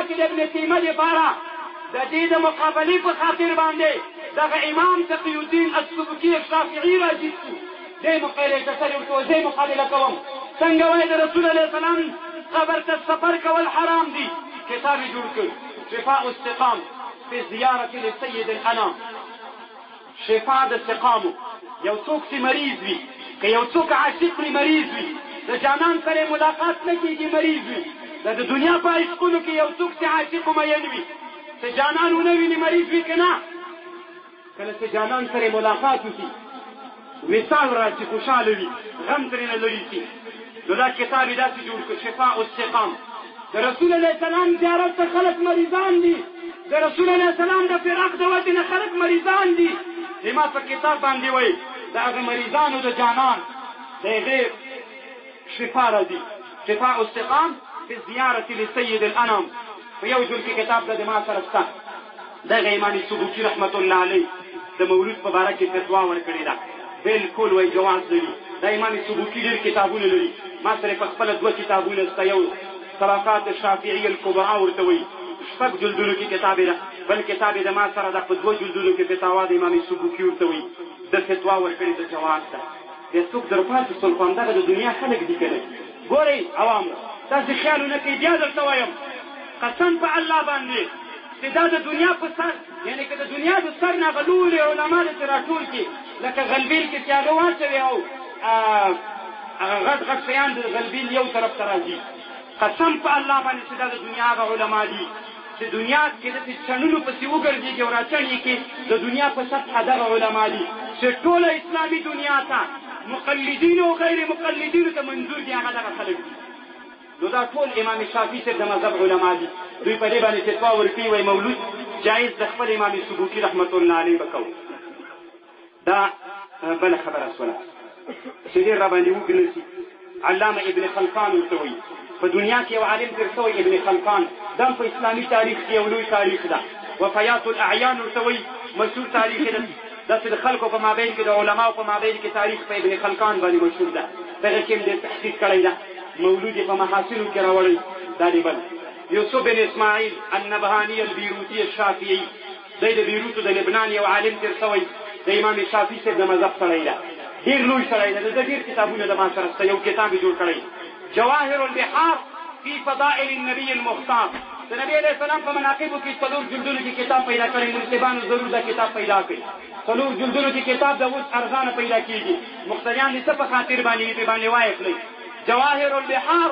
کې د ابن تیمیه لپاره د دې د مقابلې په خاطر باندې دغه امام تقي الدین السبکي الشافعي راجیب شو. دې مقابلې ته سړی ورته وایي زه مقابله کوم. څنګه وایي د رسول علیه السلام قبر ته سفر کول حرام دي. کتاب یې جوړ کړ شفاء السقام في زیارة لسید الانام. شفاء د سقامو، یو څوک چې مریض وي، که یو څوک عاشق وي مریض وي، د جانان سره ملاقات نه کېږي مریض وي. د دنیا په عشقونو کې یو څوک چې عاشق و مین وي، چې جانان ونه ویني مریض وي که نه؟ کله چې جانان سره ملاقات وکړي وصال راشي، خوشحاله وي، غم ترېنه لرې شي. نو دا کتاب یې داسې جوړ کړ شفاء السقام. د رسول علیه السلام زیارت ته خلک مریضان دي، د رسول علیه السلام د فراق د وجې نه خلک مریضان دي. زما په کتاب باندې وایي د هغه مریضانو د جانان د هغې شفا راځي. شفاء السقام في زیارة لسید الانام په یو جل کې کتاب د ما سره شته. دغه امام سبکي رحمت الله علیه د مولود په باره کې فتوا ورکړې ده. بالکل وایي جواز لري. دا امام سبکي ډېر کتابونه لري. ما سره په خپله 2 کتابونه شته. یو طبقات الشافعي الکبرا ورته وایي، شپږ جلدونو کې کتاب ده، بل کتاب د ما سره د په 2 جلدونو کې فتاوا د امام سبوکي ورته وایي، د فتوا ورکړې د جواز ده. د څوک در پاتې شول خو همدغه د دنیا خلک دي که نه. ګورئ عوامو، تاسې خیال ونه کوئ، بیا درته وایم قسم په الله باندې چې دا د دنیا په سر، یعنې که د دنیا د سر نه هغه لولې علما دې چې راټول کړي لکه غلبیل کې چې هغه واچوي او هغه غټ غټ شیان د غلبیل یو طرف ته راځي. قسم په الله باندې چې دا د دنیا هغه علما دي چې دنیا کې د چڼلو پسې وګرځېږي او راچڼې کې د دنیا په سطحه دغه علما دي چې ټوله اسلامي دنیا ته مقلدینو او غیر مقلدینو ته منظور دي، هغه دغه خلک دي. نو دا ټول امام شافعي صاحب د مذهب علما دي. دوی په دې باندې فتوا ورکوي وایي مولود جایز د خپل امام سبوکي رحمت الله علیه به کوو. دا بله خبره شوله چې ډېر راباندې وګڼل شي. علامه ابن خلقان ورته وایي په دنیا کې یو عالم تېر شوی ابن خلقان، دا په اسلامي تاریخ کې یو لوی تاریخ ده. وفیات الاعیان ورته وایي مشهور تاریخ ده. داسې د خلکو په مابین کې د علماو په مابین کې تاریخ په ابن خلقان باندې مشهور ده. دغه کې هم ډېر تحقیق کړی ده، مولود یې په محاسنو کې راوړی. دا دی بل یوسف بن اسماعیل النبهاني البیروتي الشافعي، دی د بیروت د لبنان یو عالم تېر شوی د امام شافعي صاحب د مذهب سړی ده، ډېر لوی سړی ده. د ډېر کتابونه د ما سره شته، یو کتاب یې جوړ کړی جواهر البحار فی فضائل النبي المختار. د نبی علیه السلام په مناقبو کې 4 جلدونو کې کتاب پیدا کړی. مرتبانو ضرور دا کتاب پیدا کړي. 4 جلدونو کې کتاب د اوس ارزانه پیدا کېږي. مقتدیان دې څه په خاطر باندې باندې وایي کړئ جواهر البحار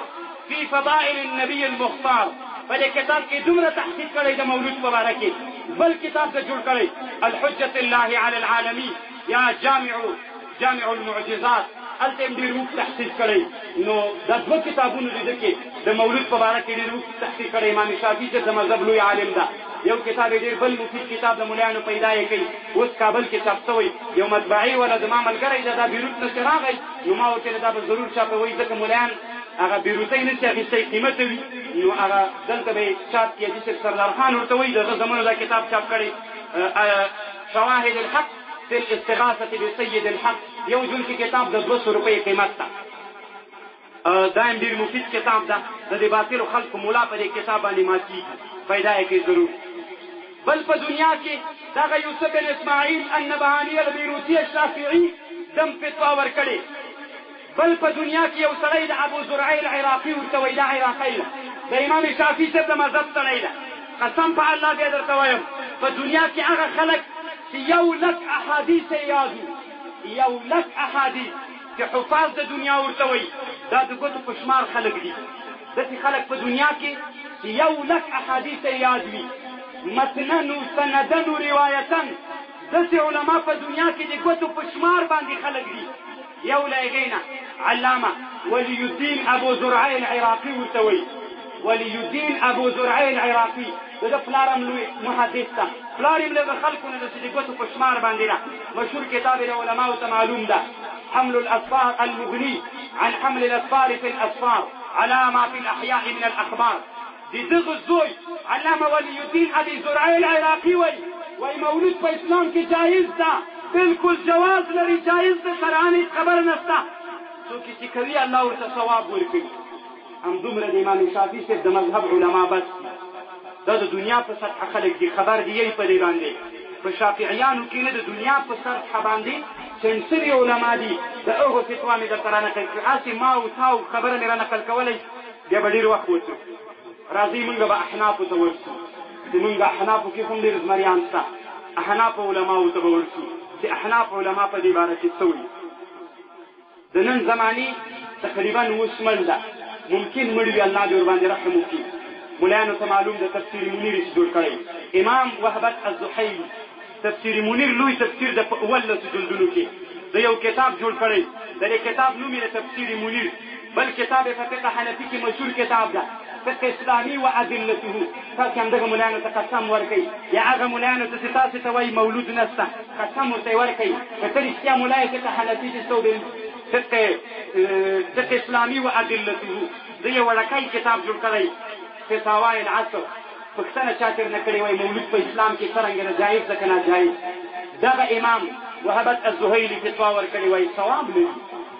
فی فضائل النبي المختار. په دې کتاب کې دومره تحقیق کړی د مولود په باره کې. بل کتاب ته جوړ کړی الحجة الله علی العالمین یا جامع المعجزات، هلته هم ډېر اوږد تحقیق کړی. نو دا 2 کتابونه دي کې د مولود په باره کې ډېر اوږد تحقیق کړی. امام شافعي چې د مذهب لوی عالم ده. یو کتاب یې ډېر بل مفید کتاب د ملایانو پیدا یې کوي، اوس کابل کې چاپ شوی. یو مطبعي والا زما ملګری ده، دا بیروت نه چې راغی نو ما ورته دا به ضرور چاپوي، ځکه ملایان هغه بیروتۍ نه شي اخیستی، قیمته وي، نو هغه دلته به یې چاپ کړي. حاجي صاحب سردار خان ورته وایي دغه زمانو دا کتاب چاپ کړی شواهد الحق فی الاستغاثة بسید الحق. یو جون کې کتاب د 200 روپۍ قیمت ده. دا هم ډېر مفید کتاب ده. د دې باطلو خلکو ملا په دې کتاب باندې ماتېږي، پیدا یې کوي ضرور. بل په دنیا کې دغه یوسف بن اسماعیل النبهاني البیروتي الشافعي دم فتوا ورکړې. بل په دنیا کې یو سړی د ابو زرعی العراقي ورته وایي، دا عراقی ده، د امام شافعي صاحب د مذهب سړی ده. قسم په الله بیا درته وایم په دنیا کې هغه خلک چې 100,000 احادیث یې یاد وي، 100,000 احادیث چې حفاظ د دنیا ورته وایي، دا د ګوتو په شمار خلک دي. داسې خلک په دنیا کې چې 100,000 احادیث یې یاد وي، متنن و سندن و روایتن. داسې علما په دنیا کې د ګوتو په شمار باندې خلک دي. یو له هغې نه علامه ولی الدین ابو زرعی العراقي ورته وایي. ولی الدین ابو زرعی العراقي د ده پلار هم لوی محدث ده، پلار یې له خلکو نه ده چې د ګوتو په شمار باندې ده. مشهور کتاب یې د علماو ته معلوم ده، حمل الأسفار المغني عن حمل الأسفار في الأسفار على ما في الأحياء من الأخبار. د دغه زوی علامه ولی الدین ابي زرعی العراقي وایي مولود په اسلام کې جایز ده، بالکل جواز لري، جایز ده، شرعاً هېڅ خبره نشته. څوک چې کوي الله ورته ثواب ورکوي. همدومره د امام شافعي صاحب د مذهب علما بس دا د دنیا په سطحه خلک دي، خبر دی یې په دې باندې. په شافعیانو کې نه د دنیا په سطحه باندې سنسري علما دي. د هغو فتوا مې درته را نقل کړي. هسې ما او تا او خبره مې را نقل کولی بیا به ډېر وخت وڅو. راځئ موږ به احنافو ته ورسو. زمونږ احنافو کې هم ډېر زمریان شته. احنافو علماو ته به ورسو چې احناف علما په دې باره کې څه وایي. د نن زمانې تقریبا 20 من ده، ممکن مړ وي، الله دې ورباندې رحم وکړي. ملایانو ته معلوم ده تفسیر منیر یې جوړ کړی. امام وهبت الزحیلی تفسیر منیر لوی تفسیر د 11 جلدونو کې د یو کتاب جوړ کړی. د دې کتاب نوم یې تفسیر منیر. بل کتاب یې په فقه حنفي کې مشهور کتاب ده، فقه اسلامي و ادلته. تاسې همدغه ملایانو ته قسم ورکوئ، یا هغه ملایانو ته چې تاسې ته وایي مولود نشته، قسم ورته یې ورکوئ که ته رښتیا ملای فقه حنفي چې څه فقه اسلامي و ادلته. د یو وړکی کتاب جوړ کړی فتاوای العصر. پوښتنه چا ترې نه کړې وایي مولود په اسلام کې څرنګه ده، جایز ده که ناجایز. دغه امام وهبت الزهیلي فتوا ورکړې وایي ثواب لري،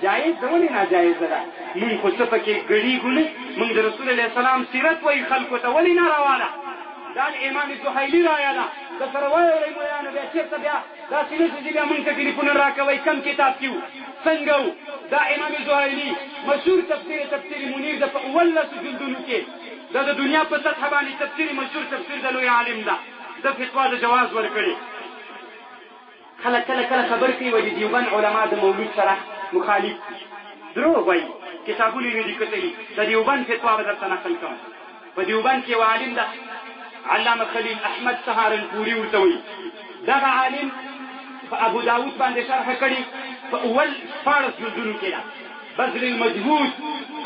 جایز ده، ولې ناجایزه ده؟ مونږ خو څه پکې ګډېږو نه. مونږ د رسول الله سلام سیرت وایي خلکو ته، ولې ناروا ده؟ دا امام زهيلي رايه ده د سره وایي مولانا بیا چېرته بیا داسې نه چې بیا موږ ته ټلیفون راکوئ کم کتاب کې وو څنګه وو دا امام زهيلي مشهور تفسیر منیر ده په 11 جلدونو کې دا د دنیا په سطح باندې تفسیر مشهور تفسیر د لوی عالم ده د فتوا د جواز ورکړي خلک کله خبر کوي وایي دیوبند علما د مولود سره مخالف دروغ وایي کتابونه یې لیکلي د دیوبند فتوا به درته نقل کوم په دیوبند کې یو عالم ده علامه خلیل احمد سهارنپوري ورته وایي دغه عالم په ابو داود باندې شرح کړي په اول 14 جلدونو کې ده بذل المجهود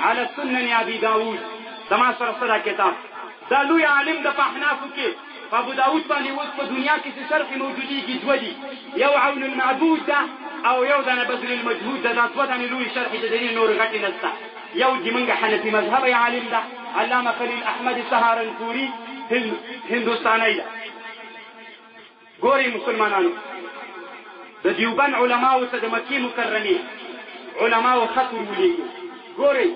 على سنن ابي داود زما سره کتاب دا لوی عالم د احنافو کې په ابو داود باندې اوس په دنیا کې چې شرح موجودیږي دوه دي یو عون المعبود ده او یو دنه بذل المجهود ده دا دوه دنې لوی شرح د دې نور غټې نشته یو د منګه حنفي مذهب عالم ده علامه خلیل احمد سهارنپوري هندوستانی ده ګوري مسلمانانو د دیوبند علماو ته د مکې مکرمې علماو خط ورولېږي ګورئ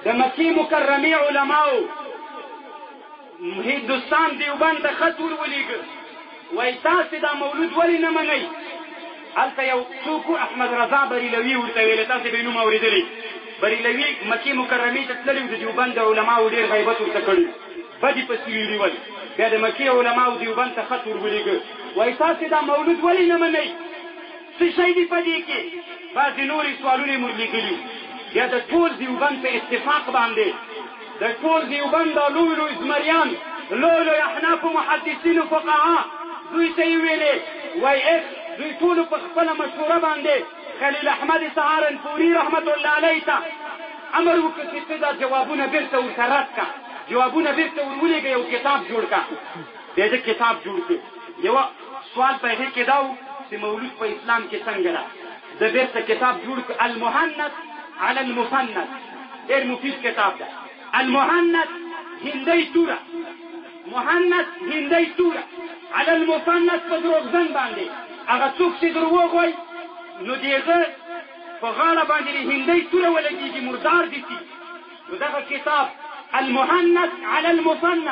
د مکې مکرمې علماو هندوستان دیوبند ته خط ورولېږه وایي تاسې دا مولود ولې نه منئ هلته یو څوک احمد رضا بریلوي ورته ویلې تاسې به یې نوم اورېدلی بریلوي مکې مکرمې ته تللي د دیوبند د علماو ډېر غیبت ورته کړي بدې پسې ویلي ول بیا د مکې علماو دیوبند ته خط ورولېږه وایي تاسې دا مولود ولې نه منئ څه شی دي په دې کې بعضې نورې سوالونه یې موږ لیکلي بیا د ټول دیوبند په اتفاق باندې د ټول دیوبند دا لوی لوی زمریان لوی لوی احنافو محدثینو فقها دوی ته یې ویلې وایي دوی ټولو په خپله مشوره باندې خلیل احمد سهارنپوري رحمت الله علیه ته امر وکړ چې ته دا جوابونه بېرته ورته رد کړه جوابونه بېرته ور ولېږه یو کتاب جوړ کړه بیا د کتاب جوړ کړ یوه سوال په هغې کې دا و چې مولود په اسلام کې څنګه ده د بېرته کتاب جوړ کړ المهند على المفند ډېر مفید کتاب ده المهند هندۍ توره مهند هندۍ توره على المفند په دروغجن باندې هغه څوک چې دروغ وایي نو د هغه په غاړه باندې د هندۍ توره ولګېږي مردار دي سي نو دغه کتاب المهند على المفند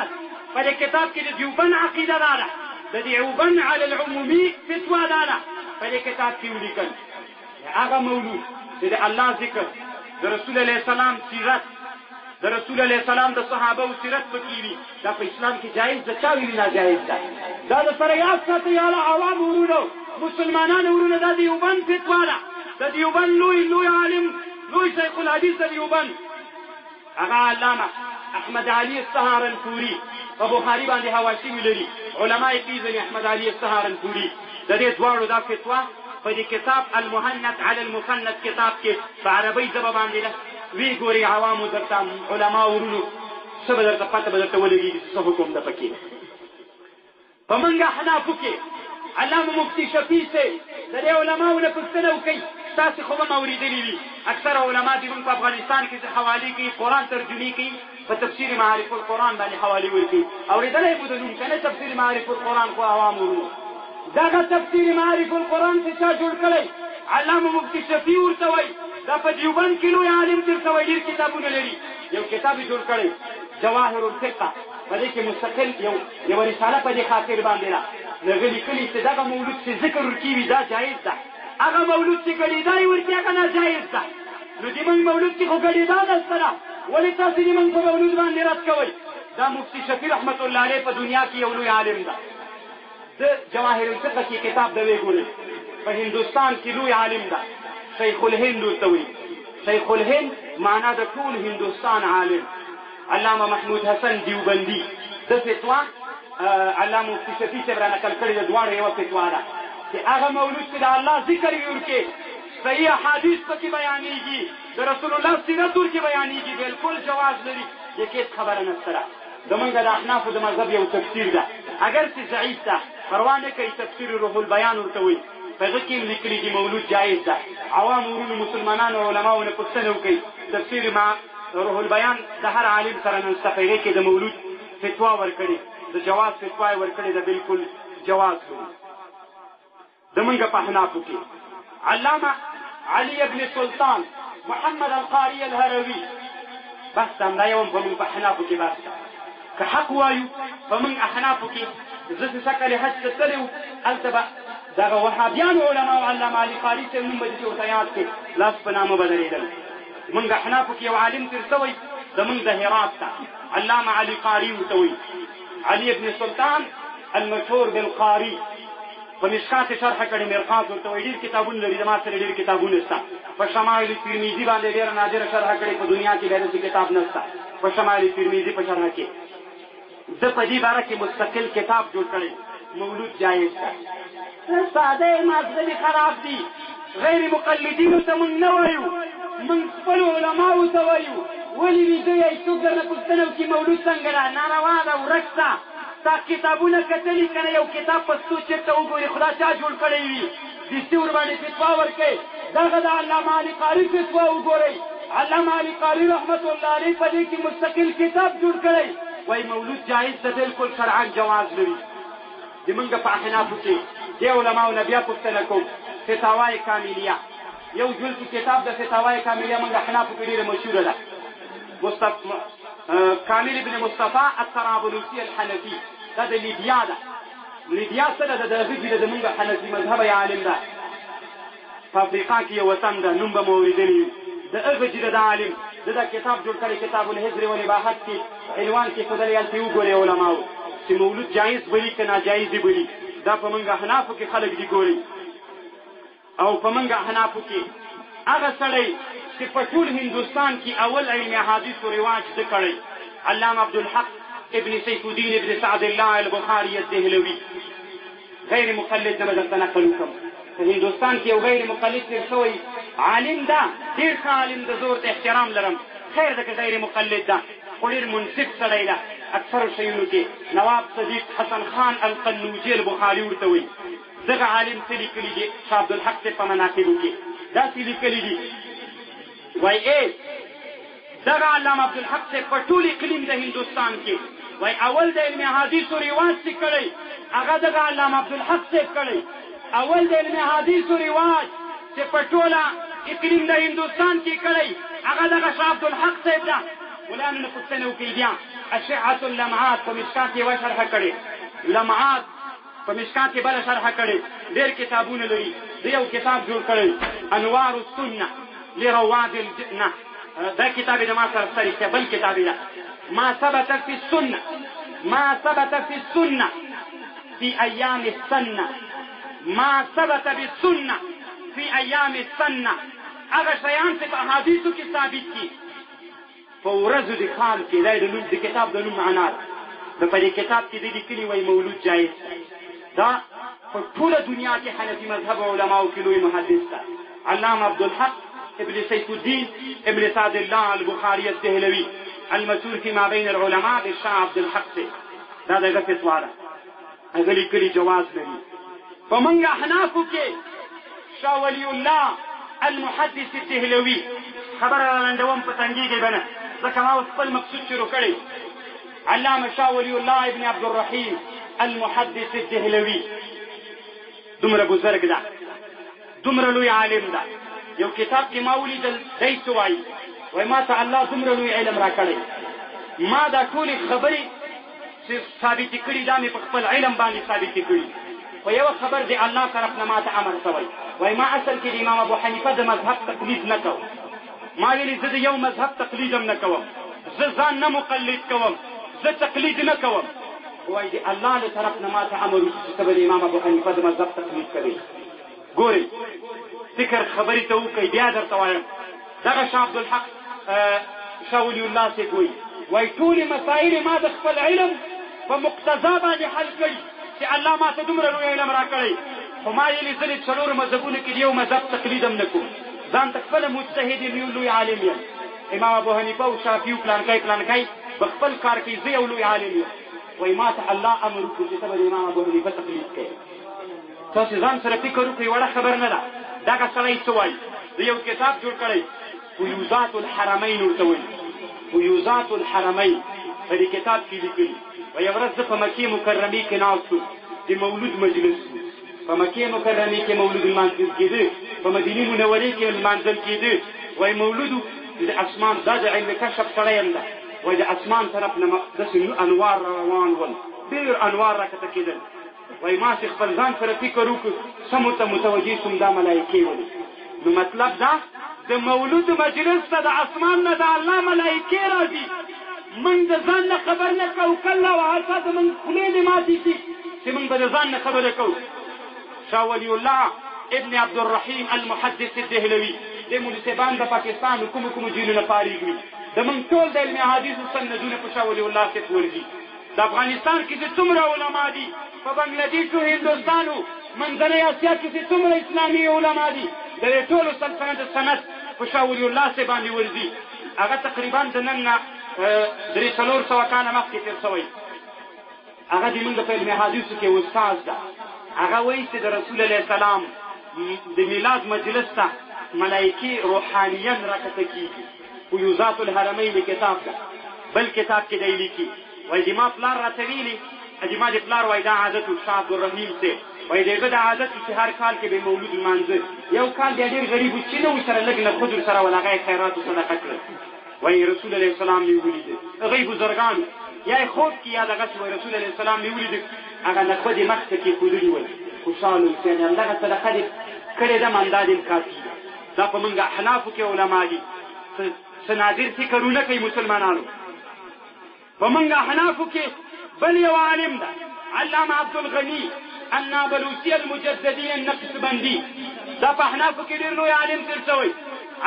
په دې کتاب کې د دیوبند عقیده دا ده د دیوبند على العمومي فتوا دا ده په دې کتاب کې ولیکل هغه مولود چې د الله ذکر د رسول علیه السلام سیرت د رسول علیه السلام د صحابه او سیرت پکې وي دا په اسلام کې جایز ده چا ویلي ناجایز ده دا د سره یاد ساتئ یاله عوام ورونو مسلمانانو ورونو دا دیوبند فتوا ده د دیوبند لوی عالم لوی شیخ الحدیث د دیوبند هغه علامه احمد علي السهارنپوري په بخاري باندې حواشي لري علما یې پیژني احمد علي السهارنپوري د دې دواړو دا فتوا په دې کتاب المهند على المفند کتاب کې په عربۍ ژبه باندې ده وی ګوري عوامو درته علما ورونو څه به درته پته به درته ولګېږي څه حکم ده پکې په موږ احنافو کې علامه مفتي شفیع صاحب د دې علماو نه پوښتنه وکړئ تاسې خو به م اورېدلي وي اکثره علما دي موږ په افغانستان کې چې حوالې کوي قرآن ترجمې کوي په تفسیر معارف القرآن باندې حوالې ورکوي اورېدلی مو د نوم که نه تفسیر معارف القرآن خو عوام ورونو دغه تفسیر معارف القرآن چې چا جوړ کړی علامه مفتي شفیع ورته وایي دا په دیوبند کې لوی عالم درته وایي ډېر کتابونه لري یو کتاب یې جوړ کړی جواهر الفقه په دې کې مستقل یوه رساله په دې خاطر باندې ده هغه لیکلي چې دغه مولود چې ذکر ورکوي دا جایز ده هغه مولود چې ګډېدا یې ورکړي هغه ناجایز ده نو د موږ مولود کې خو ګډېدا ده سره ولې تاسې د موږ په مولود باندې رد کوئ دا مفتي شفیع رحمت الله علیه په دنیا کې یو لوی عالم ده د جواهر الفقه کې کتاب د وی ګورئ په هندوستان کې لوی عالم ده شیخ الهند ورته وایي شیخ الهند معنا د ټول هندوستان عالم علامه محمود حسن دیوبندي د فتوا علامه مفتي شفیع صاحب را نقل کړې د دواړو یوه فتوا ده چې هغه مولود چې د الله ذکر یې ورکړي صحیح احادیث پکې بیانېږي د رسول الله سیرت ورکې بیانېږي بلکل جواز لري د هېڅ خبره نشته ده زمونږ د احنافو د مذهب یو تفسیر ده اگر چې ضعیف ده پروا نه کوي تفسیر روح البیان ورته وایي په هغه کې هم لیکلي دي مولود جایز ده عوام ورونو مسلمانانو علماو نه پوښتنه وکړئ تفسیر مع روح البیان د هر عالم سره نشته په هغې کې د مولود فتوا ورکړې د جواز فتوا یې ورکړې ده بلکل جواز لري زمونږ په احنافو کې علامه علي ابن سلطان محمد القاري الهروي بحث هم دا یو هم په موږ په احنافو کې بحث که حق وایو په موږ احنافو کې زه چې سکلې حج ته تللی وو هلته به دغه وهابیانو علماو علامه علي قاري صاحب نوم به دې ورته یاد کړې لاس په نامه به درېدل موږ احنافو کې یو عالم تېر شوی زموږ د هرات ته علامه علي قاري ورته وایي علي ابن سلطان المشهور بالقاري په مشکات شرح کړي مرقات ورته وایي ډېر کتابونه لري زما سره ډېر کتابونه شته په شمائل ترمذي باندې ډېره نادره شرح کړي په دنیا کې داسې کتاب نشته په شمائل ترمذي په شرح کې د په دې باره کې مستقل کتاب جوړ کړي مولود جایز ده ساده مذهبي خراب دي غیر مقلدینو ته موږ نه وایو موږ خپلو علماو ته وایو ولې ویده یې څوک درنه پوښتنه وکړي مولود څنګه ده ناروا ده ورک ده تا کتابونه کتلي که نه یو کتاب پښتو چېرته وګوري خدا چا جوړ کړی وي دستي ورباندې فتوا ورکوي دغه د علامه علي قاري فتوا وګورئ علامه علي قاري رحمت الله علیه په دې کې مستقل کتاب جوړ کړی وایي مولود جایز ده بلکل شرعا جواز لري د موږ په احنافو کې دې علماو نه بیا پوښتنه کوم فتاوای کاملیه یو جلد کتاب د فتاوای کاملیه موږ احنافو کې ډېره مشهوره ده کامل ابن مصطفى الطرابلسي الحنفي دا د لیبیا ده لیبیا سره د دغه د موږ حنفي مذهب عالم ده په افریقا کې یو وطن ده نوم به مو اورېدلی د هغه چې د عالم د کتاب جوړ کړی کتاب الهجر والاباحت کې عنوان کې ښودلی هلته وګورئ علماو چې مولود جایز بلي که ناجایز دي بلي دا په موږ احنافو کې خلک دي ګوري او په موږ احنافو کې هغه سړی چې په ټول هندوستان کې اول علم حدیث و رواج ده کړی علامه عبدالحق ابن سیف الدین ابن سعد الله البخاري الدهلوي غیر مقلد نه به درته نقل وکړم په هندوستان کې یو غیر مقلد تېر شوی عالم ده ډېر ښه عالم ده زه ورته احترام لرم خیر ده که غیر مقلد ده خو ډېر منصف سړی ده اکثرو شیونو کې نواب صدیق حسن خان القنوجي البخاري ورته وایي دغه عالم څه لیکلي دي شاه عبدالحق صاحب په مناقبو کې داسې لیکلي دي وای دغه علامه عبدالحق صاحب په ټول اقلیم د هندوستان کې وای اول د علم حدیث و رواج چې کړی هغه دغه علامه عبدالحق صاحب کړی اول د علم حدیث و رواج چې په ټوله اقلیم د هندوستان کې کړی هغه دغه شاه عبدالحق صاحب ده ولانو نه پوښتنه وکړئ بیا اشعة اللمعات په مشکات کې یوه شرحه کړې لمعات په مشکات کې بله شرحه کړې ډېر کتابونه لري د یو کتاب جوړ کړی انوار السنه لرواد الجنة ده كتاب ده ما سرسري بل كتاب ده ما ثبت في السنة ما ثبت في السنة في أيام السنة ما ثبت بالسنة في أيام السنة أغا شيئان في أحاديثه كتابت كي فورزو دي خال كي ده كتاب ده نوم معنار ده فدي كتاب كي دي كلي وي مولود جائز ده فطول دنيا كي حنفي مذهب علماء كلوي محدث علامة عبدالحق ابن سيف الدين ابن سعد الله البخاري الدهلوي المشهور فيما بين العلماء بالشاه عبد الحق دا دغه فتوا ده هغه لیکلي جواز لري په موږ احنافو کې شاه ولی الله المحدث الدهلوي خبره لنډوم په تنګیږي بنه ځکه ما اوس خپل مقصود شروع کړی علامه شاه ولی الله ابن عبد الرحيم المحدث الدهلوي دومره بزرګ ده دومره لوی عالم ده یو کتاب کې ما ولیدل دی څه وایي وایي ما ته الله دومره لوی علم را کړی ما دا ټولې خبرې چې ثابتې کړي دا مې په خپل علم باندې ثابتې کړي خو یوه خبر د الله طرف نه ما ته امر شوی وایي ما اصل کې د امام ابو حنیفه د مذهب تقلید نه کوم ما ویلي زه د یو مذهب تقلید هم نه کوم زه ځان نه مقلد کوم زه تقلید نه کوم وایي د الله له طرف نه ما ته امر وشي چې ته به د امام ابو حنیفه د مذهب تقلید کوې ګورئ فکر خبرې ته وکړئ بیا درته وایم دغه شاه عبدالحق شاه ولی الله صاحب وایي ټولې مسایل ما د خپل علم په مقتضا باندې حل کړي چې الله ما ته دومره لوی علم را کړی خو ما یې لیدلې څلورو مذهبونو کې د یو مذهب تقلید هم نه کوم ځان ته خپله مجتهد یم یو لوی عالم یم امام ابو حنیفه او شافعي پلانکی په خپل کار کې زه یو لوی عالم یم وایي ما ته الله امر وکړو چې ته به د امام ابو حنیفه تقلید کوې تاسې ځان سره فکر وکړئ وړه خبر نه ده دغه سړی څه وایي د یو کتاب جوړ کړی فیوزات الحرمین ورته وایي فیوزات الحرمین په دې کتاب کې لیکلي وایي یوه ورځ زه په مکې مکرمې کې ناست وم د مولود مجلس په مکې مکرمې کې مولود لمانځل کېده په مدینې منورې کې لمانځل کېده وایي مولودو د اسمان دا د علم کشف سړی یم ده وای د اسمان طرف نه داسې انوار روان ول، ډېر انوار راکته کېدل. وای ما چې خپل ځان سره فکر وکړو سمو ته متوجه شوم دا ملایکې ولې. نو مطلب دا د مولود مجلس ته د اسمان نه د الله ملایکې راځي، موږ د ځان نه خبر نه کوو. کله وهڅه د موږ خولې دې ماتې شي چې موږ به د ځان نه خبره کوو. شاه ولی الله ابن عبدالرحیم المحدث الدهلوي د مولسبان د پاکستان کومو جیلونه فارغ وي، د موږ ټول د علم حدیثو سندونه په شاه ولی الله کې ورځي. د افغانستان کې چې څومره علما دي، په بنګلادیش او هندوستان او منځنۍ اسیا کې چې څومره اسلامي علما دي، د دې ټولو سند په شاه ولی الله سي باندې ورځي. هغه تقریبا د نن نه 300 کاله مخکې تېر شوی. هغه د موږ په علم حدیثو کې استاد ده. هغه وایي چې د رسول الله السلام د میلاد مجلس ته ملایکې روحانیان راکته کېږي. فیوزات الحرمین کتاب ده، بل کتاب کې دی لیکي. وایي د ما پلار راته ویلي، د ما د پلار وایي دا عادت و شاه عبدالرحیم صاحب وایي د هغه د عادت و چې هر کال کې به مولود لمانځه. یو کال بیا ډېر غریب و چې نه و سره لږ نقود ورسره ول، هغه یې خیرات و صدقه کړل. وایي رسول الله السلام مې ولیده، هغه یې بزرګانو یا یې خوب کې یا دغسې وایي رسول الله السلام مې ولیده، هغه نقود یې مخ ته کېښودلي ول. خوشحال حسین همدغه صدقه دې کړې ده، مندا دې کافي ده. دا په موږ احنافو کې علما دي څه نادر فکرونه کوي مسلمانانو. په موږ احنافو کې بل یو عالم ده علامه عبدالغني النابلوسي المجددي النقشبندي. دا په احنافو کې ډېر لوی عالم تېر شوی،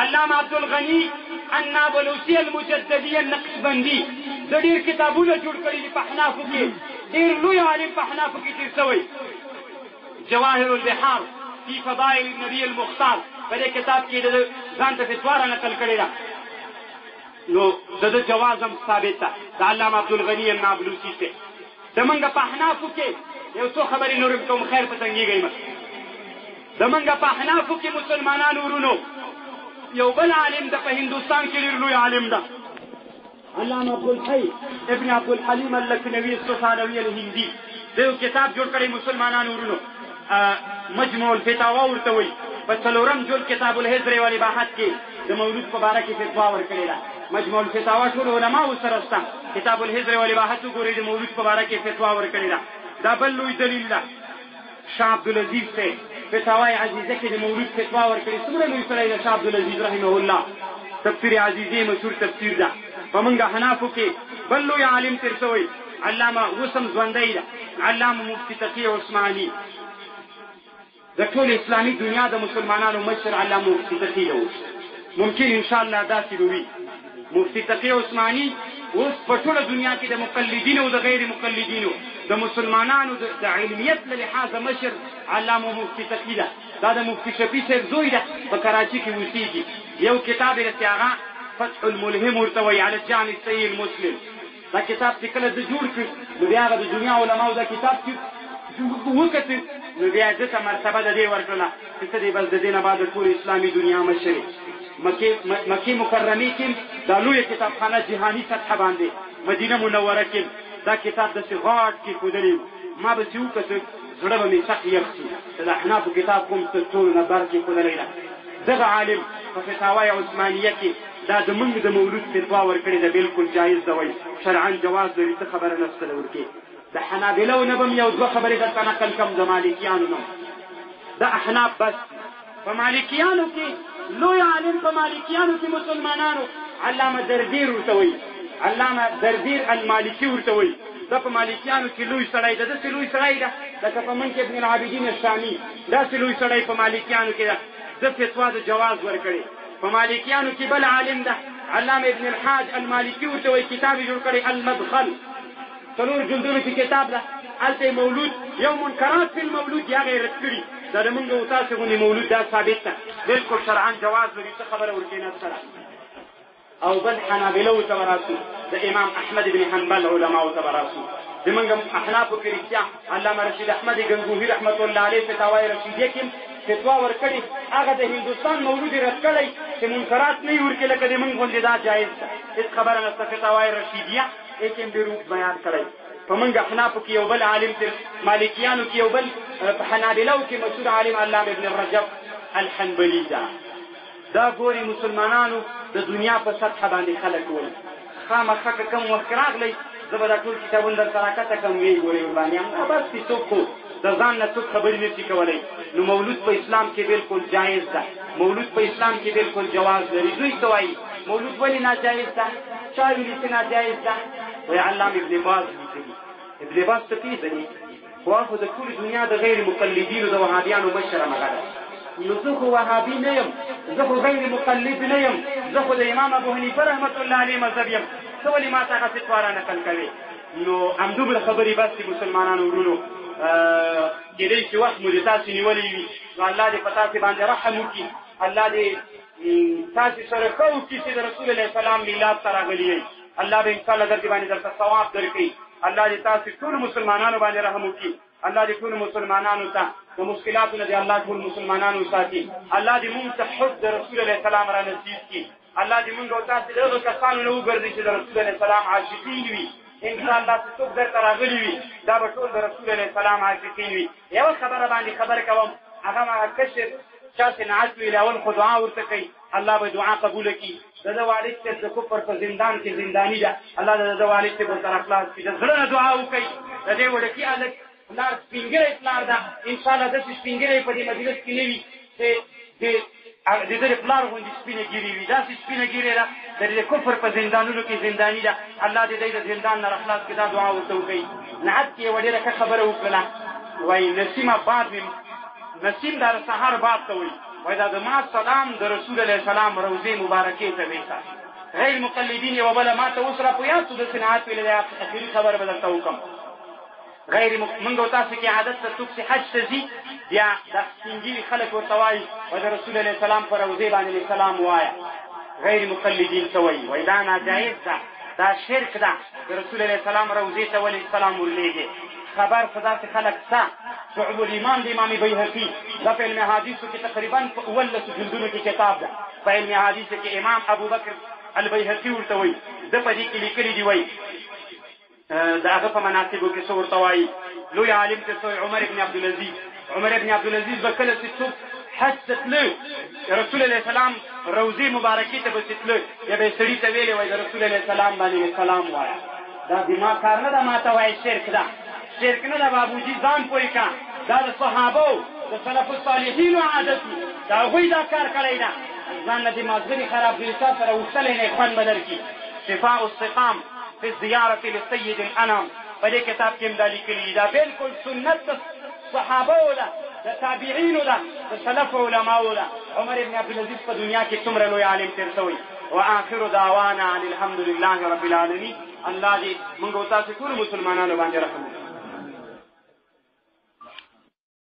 علامه عبدالغني النابلوسي المجددي النقشبندي. د ډېر کتابونه جوړ کړي دي په احنافو کې، ډېر لوی عالم په احنافو کې تېر شوی. جواهر البحار فی فضائل النبي المختار په دې کتاب کې د ځان ته فتوا را نقل کړې ده. نو د جواز هم ثابت ده د علامه عبدالغني النابلوسي سے. د موږ په احنافو کې یو څو خبرې نور کوم، خیر په تنګېږئ مه. د موږ په احنافو کې مسلمانانو ورونو یو بل عالم ده په هندوستان کې ډېر لوی عالم ده، علامه عبدالحی ابن عبدالحلیم اللکنوي السوسانوي الهندي. د یو کتاب جوړ کړی مسلمانانو ورونو، مجموع الفتاوا ورته وایي. په 4م جلد کتاب الهجر والاباحت کې د مولود په باره کې فتوا ورکړې ده. مجموع الفتاوا ټول علماو سره شته، کتاب الهجر والاباحت وګورئ د مولود په باره کې فتوا ورکړې ده. دا بل لوی دلیل ده. شاه عبدالعزیز سے فتاوای عزیزه کې د مولود فتوا ورکړې. څومره لوی سړی ده شاه عبدالعزیز رحمه الله. تفسیر عزیزه مشهور تفسیر ده. په موږ حنافو کې بل لوی عالم تېر شوی علامه وسم ژوندی ده، علامه مفتي تقي عثماني. د ټول اسلامي دنیا د مسلمانانو مشر علامه مفتي تقي و. ممکن انشاءالله داسې به وي. مفتي تقي عثماني اوس په ټوله دنیا کې د مقلدینو او د غیر مقلدینو د مسلمانانو د علمیت له لحاظه مشر علامه مفتي تقي ده. دا د مفتي شفیع صاحب زوی ده، په کراچي کې اوسېږي. یو کتاب یې چې هغه فتح الملهم ورته وایي علی الجامع الصحیح المسلم. دا کتاب چې کله د جوړ کړ نو بیا هغه د دنیا علماو دا کتاب چې وکتل نو بیا دې ته مرتبه د دې ورکړله چې څه دی بس د دې نه بعد د ټول اسلامي دنیا مشر. مکې مکرمې کې دا لویه کتابخانه جهاني سطحه باندې مدینه منوره کې دا کتاب داسې غاټ کېښودلی و. ما به چې وکتل زړه به مې سخت یخ شي. د احنافو کتاب کوم تر ټولو نه بر کېښودلی ده. دغه عالم په فتاوای عثمانیه کې دا د موږ د مولود فتوا ورکړې ده، بالکل جایز ده وایي، شرعا جواز لري، څه خبره نشته ده ورکې. د حنابلو نه به م یو دوه خبرې درته نقل کړم، د مالکیانو نه. د احناف بس. په مالکیانو کې لوی عالم په مالکیانو کې مسلمانانو علامه دردیر ورته وایي، علامه دردیر المالکي ورته وایي. دا په مالکیانو کې لوی سړی ده، داسې لوی سړی ده لکه په منکب ابن العابدین الشامي. داسې لوی سړی په مالکیانو کې ده، ده فتوا د جواز ورکړې. په مالکیانو کې بل عالم ده علامه ابن الحاج المالکي ورته وایي، کتاب یې جوړ کړی المدخل، 4 جلدونو کې کتاب ده. هلته مولود یو منکرات فی المولود یا هغه یې رد کړي. دا د موږ او تاسې غوندې مولود دا ثابت ده، بلکل شرعا جواز لري، څه خبره ورکې نشته ده. او بل حنابلو ته به راسو، د امام احمد بن حنبل علماو ته به راسو. د موږ احنافو کې رښتیا علامه رشید احمد ګنگوهي رحمت الله علیه فتاوای رشیدیه کې فتوا ورکړې. هغه د هندوستان مولود یې رد کړی چې منکرات نه یې ورکړي، لکه د موږ غوندې دا جایز ده، هېڅ خبره نشته. فتاوای رشیدیه یې کې هم ډېر اوږد بیان کړی. په موږ احنافو کې یو بل عالم تر مالکیانو کې یو بل په حنابلو کې مشهور عالم علامه ابن الرجب الحنبلي ده. دا ګوري مسلمانانو د دنیا په سطحه باندې خلک وایي، خامخا که کوم وخت راغلی زه به دا ټول کتابونه در سره کته کړم ویې ګورئ ورباندې همدا بس چې څوک خو د ځان نه څوک خبرې نه شي کولی نو مولود په اسلام کې بالکل جایز ده مولود په اسلام کې بالکل جواز لري دوی څه وایي مولود ولې ناجایز ده چا ویلي چې ناجایز ده وایي علامه ابن باز لیکلي ابن باز ته پېژني خو خو د ټولې دنیا د غیر مقلدینو د وهابیانو مشر هغه ده نو زه خو وهابي نه یم زه خو غیر مقلد نه یم زه خو د امام ابو حنیفه رحمت الله علیه مذهب یم ته ولې ما ته هغه فتوا نقل کوې نو همدومره خبرې بس دي مسلمانانو ورونو کېدای شي وخت مو د تاسې نیولی وي نو الله دې په تاسې باندې رحم وکړي الله دې تاسې سره ښه وکړي چې د رسول الله سلام میلاد ته راغلي یئ الله به انشاءالله درته باندې درته ثواب درکړي الله دې تاسې ټولو مسلمانانو باندې رحم وکړي الله دې ټولو مسلمانانو ته د مشکلاتو نه دې الله ټول مسلمانانو وساتي الله دې مونږ ته حب د رسول الله سلام را نصیب کړي الله دې مونږ او تاسې د هغو کسانو نه وګرځي چې د رسول الله سلام عاشقین وي انشاءالله چې څوک درته راغلي وي دا به ټول د رسول الله سلام عاشقین وي یوه خبره باندې خبره کوم هغه هغه کشر چاسې نعت ویلي اول خو دعا ورته کوي الله به دعا قبوله کړي د ده والد صاحب د کفر په زندان کې زنداني ده الله د ده والد صاحب ورسره خلاص کړي د زړه نه دعا وکړي د دې وړکي هلک پلار سپینګری پلار ده انشاءالله داسې سپینګری په دې مجلس کې نه وي چې د دې پلار غوندې سپینه ګیرې وي داسې سپینه ګیرې ده د دې کفر په زندانونو کې زنداني ده الله دې د زندان نه راخلاص کړي دا دعا ورته وکړي نعت کې یوه ډېره ښه خبره وکړله وایي نسیم باد نسیم دا د سهار باد ته وایي وایي دا زما سلام د رسول الله سلام روضې مبارکې ته ویسه غیر مقلدین یوه بله ما ته اوس را په یاد شو داسې نعت ویلې دی اخري خبره به درته وکړم غیر منګ او تاسو کې عادت ته څوک چې حج ته ځي بیا د سپینګیري خلک ورته وایي وایي د رسول الله سلام په روضې باندې سلام ووایه غیر مقلدین ته وایي وایي دا ناجایز ده دا شرک ده د رسول الله سلام روضې ته ولې سلام ورلېږي خبر خو داسې خلک شته شعب الایمان د امام بیهقي دا په علم حدیثو کې تقریبا په 11 جلدونو کې کتاب ده په علم حدیثو کې امام ابوبکر البیهقي ورته وایي ده په دې کې لیکلي دي وایي د هغه په مناقبو کې څه ورته وایي لوی عالم چې څه عمر ابن عبدالعزیز عمر ابن عبدالعزیز به کله چې څوک حج ته تله رسول الله سلام روضې مبارکې ته به چې تله یا به یې سړي ته ویلې وایي د رسول الله سلام باندې سلام وایه دا دماغ کار نه ده ما ته وایي شرک ده شرک نه ده بابوجي ځان پوه کړه دا د صحابو د سلف الصالحینو عادت وي د هغوی دا کار کړی ده ځان نه دې مازغري خراب دي چا سره وښتلی نه خوند به درکړي شفاء السقام فی الزیارة للسید الانام په دې کتاب کې هم دا لیکلي دا بالکل سنت د صحابو ده د تابعینو ده د سلف علماو ده عمر ابن عبدالعزیز په دنیا کې څومره لوی عالم تېر شوی وآخر دعوانا ان الحمد لله رب العالمین الله دې موږ او تاسو ټول مسلمانانو باندې رحم وکړي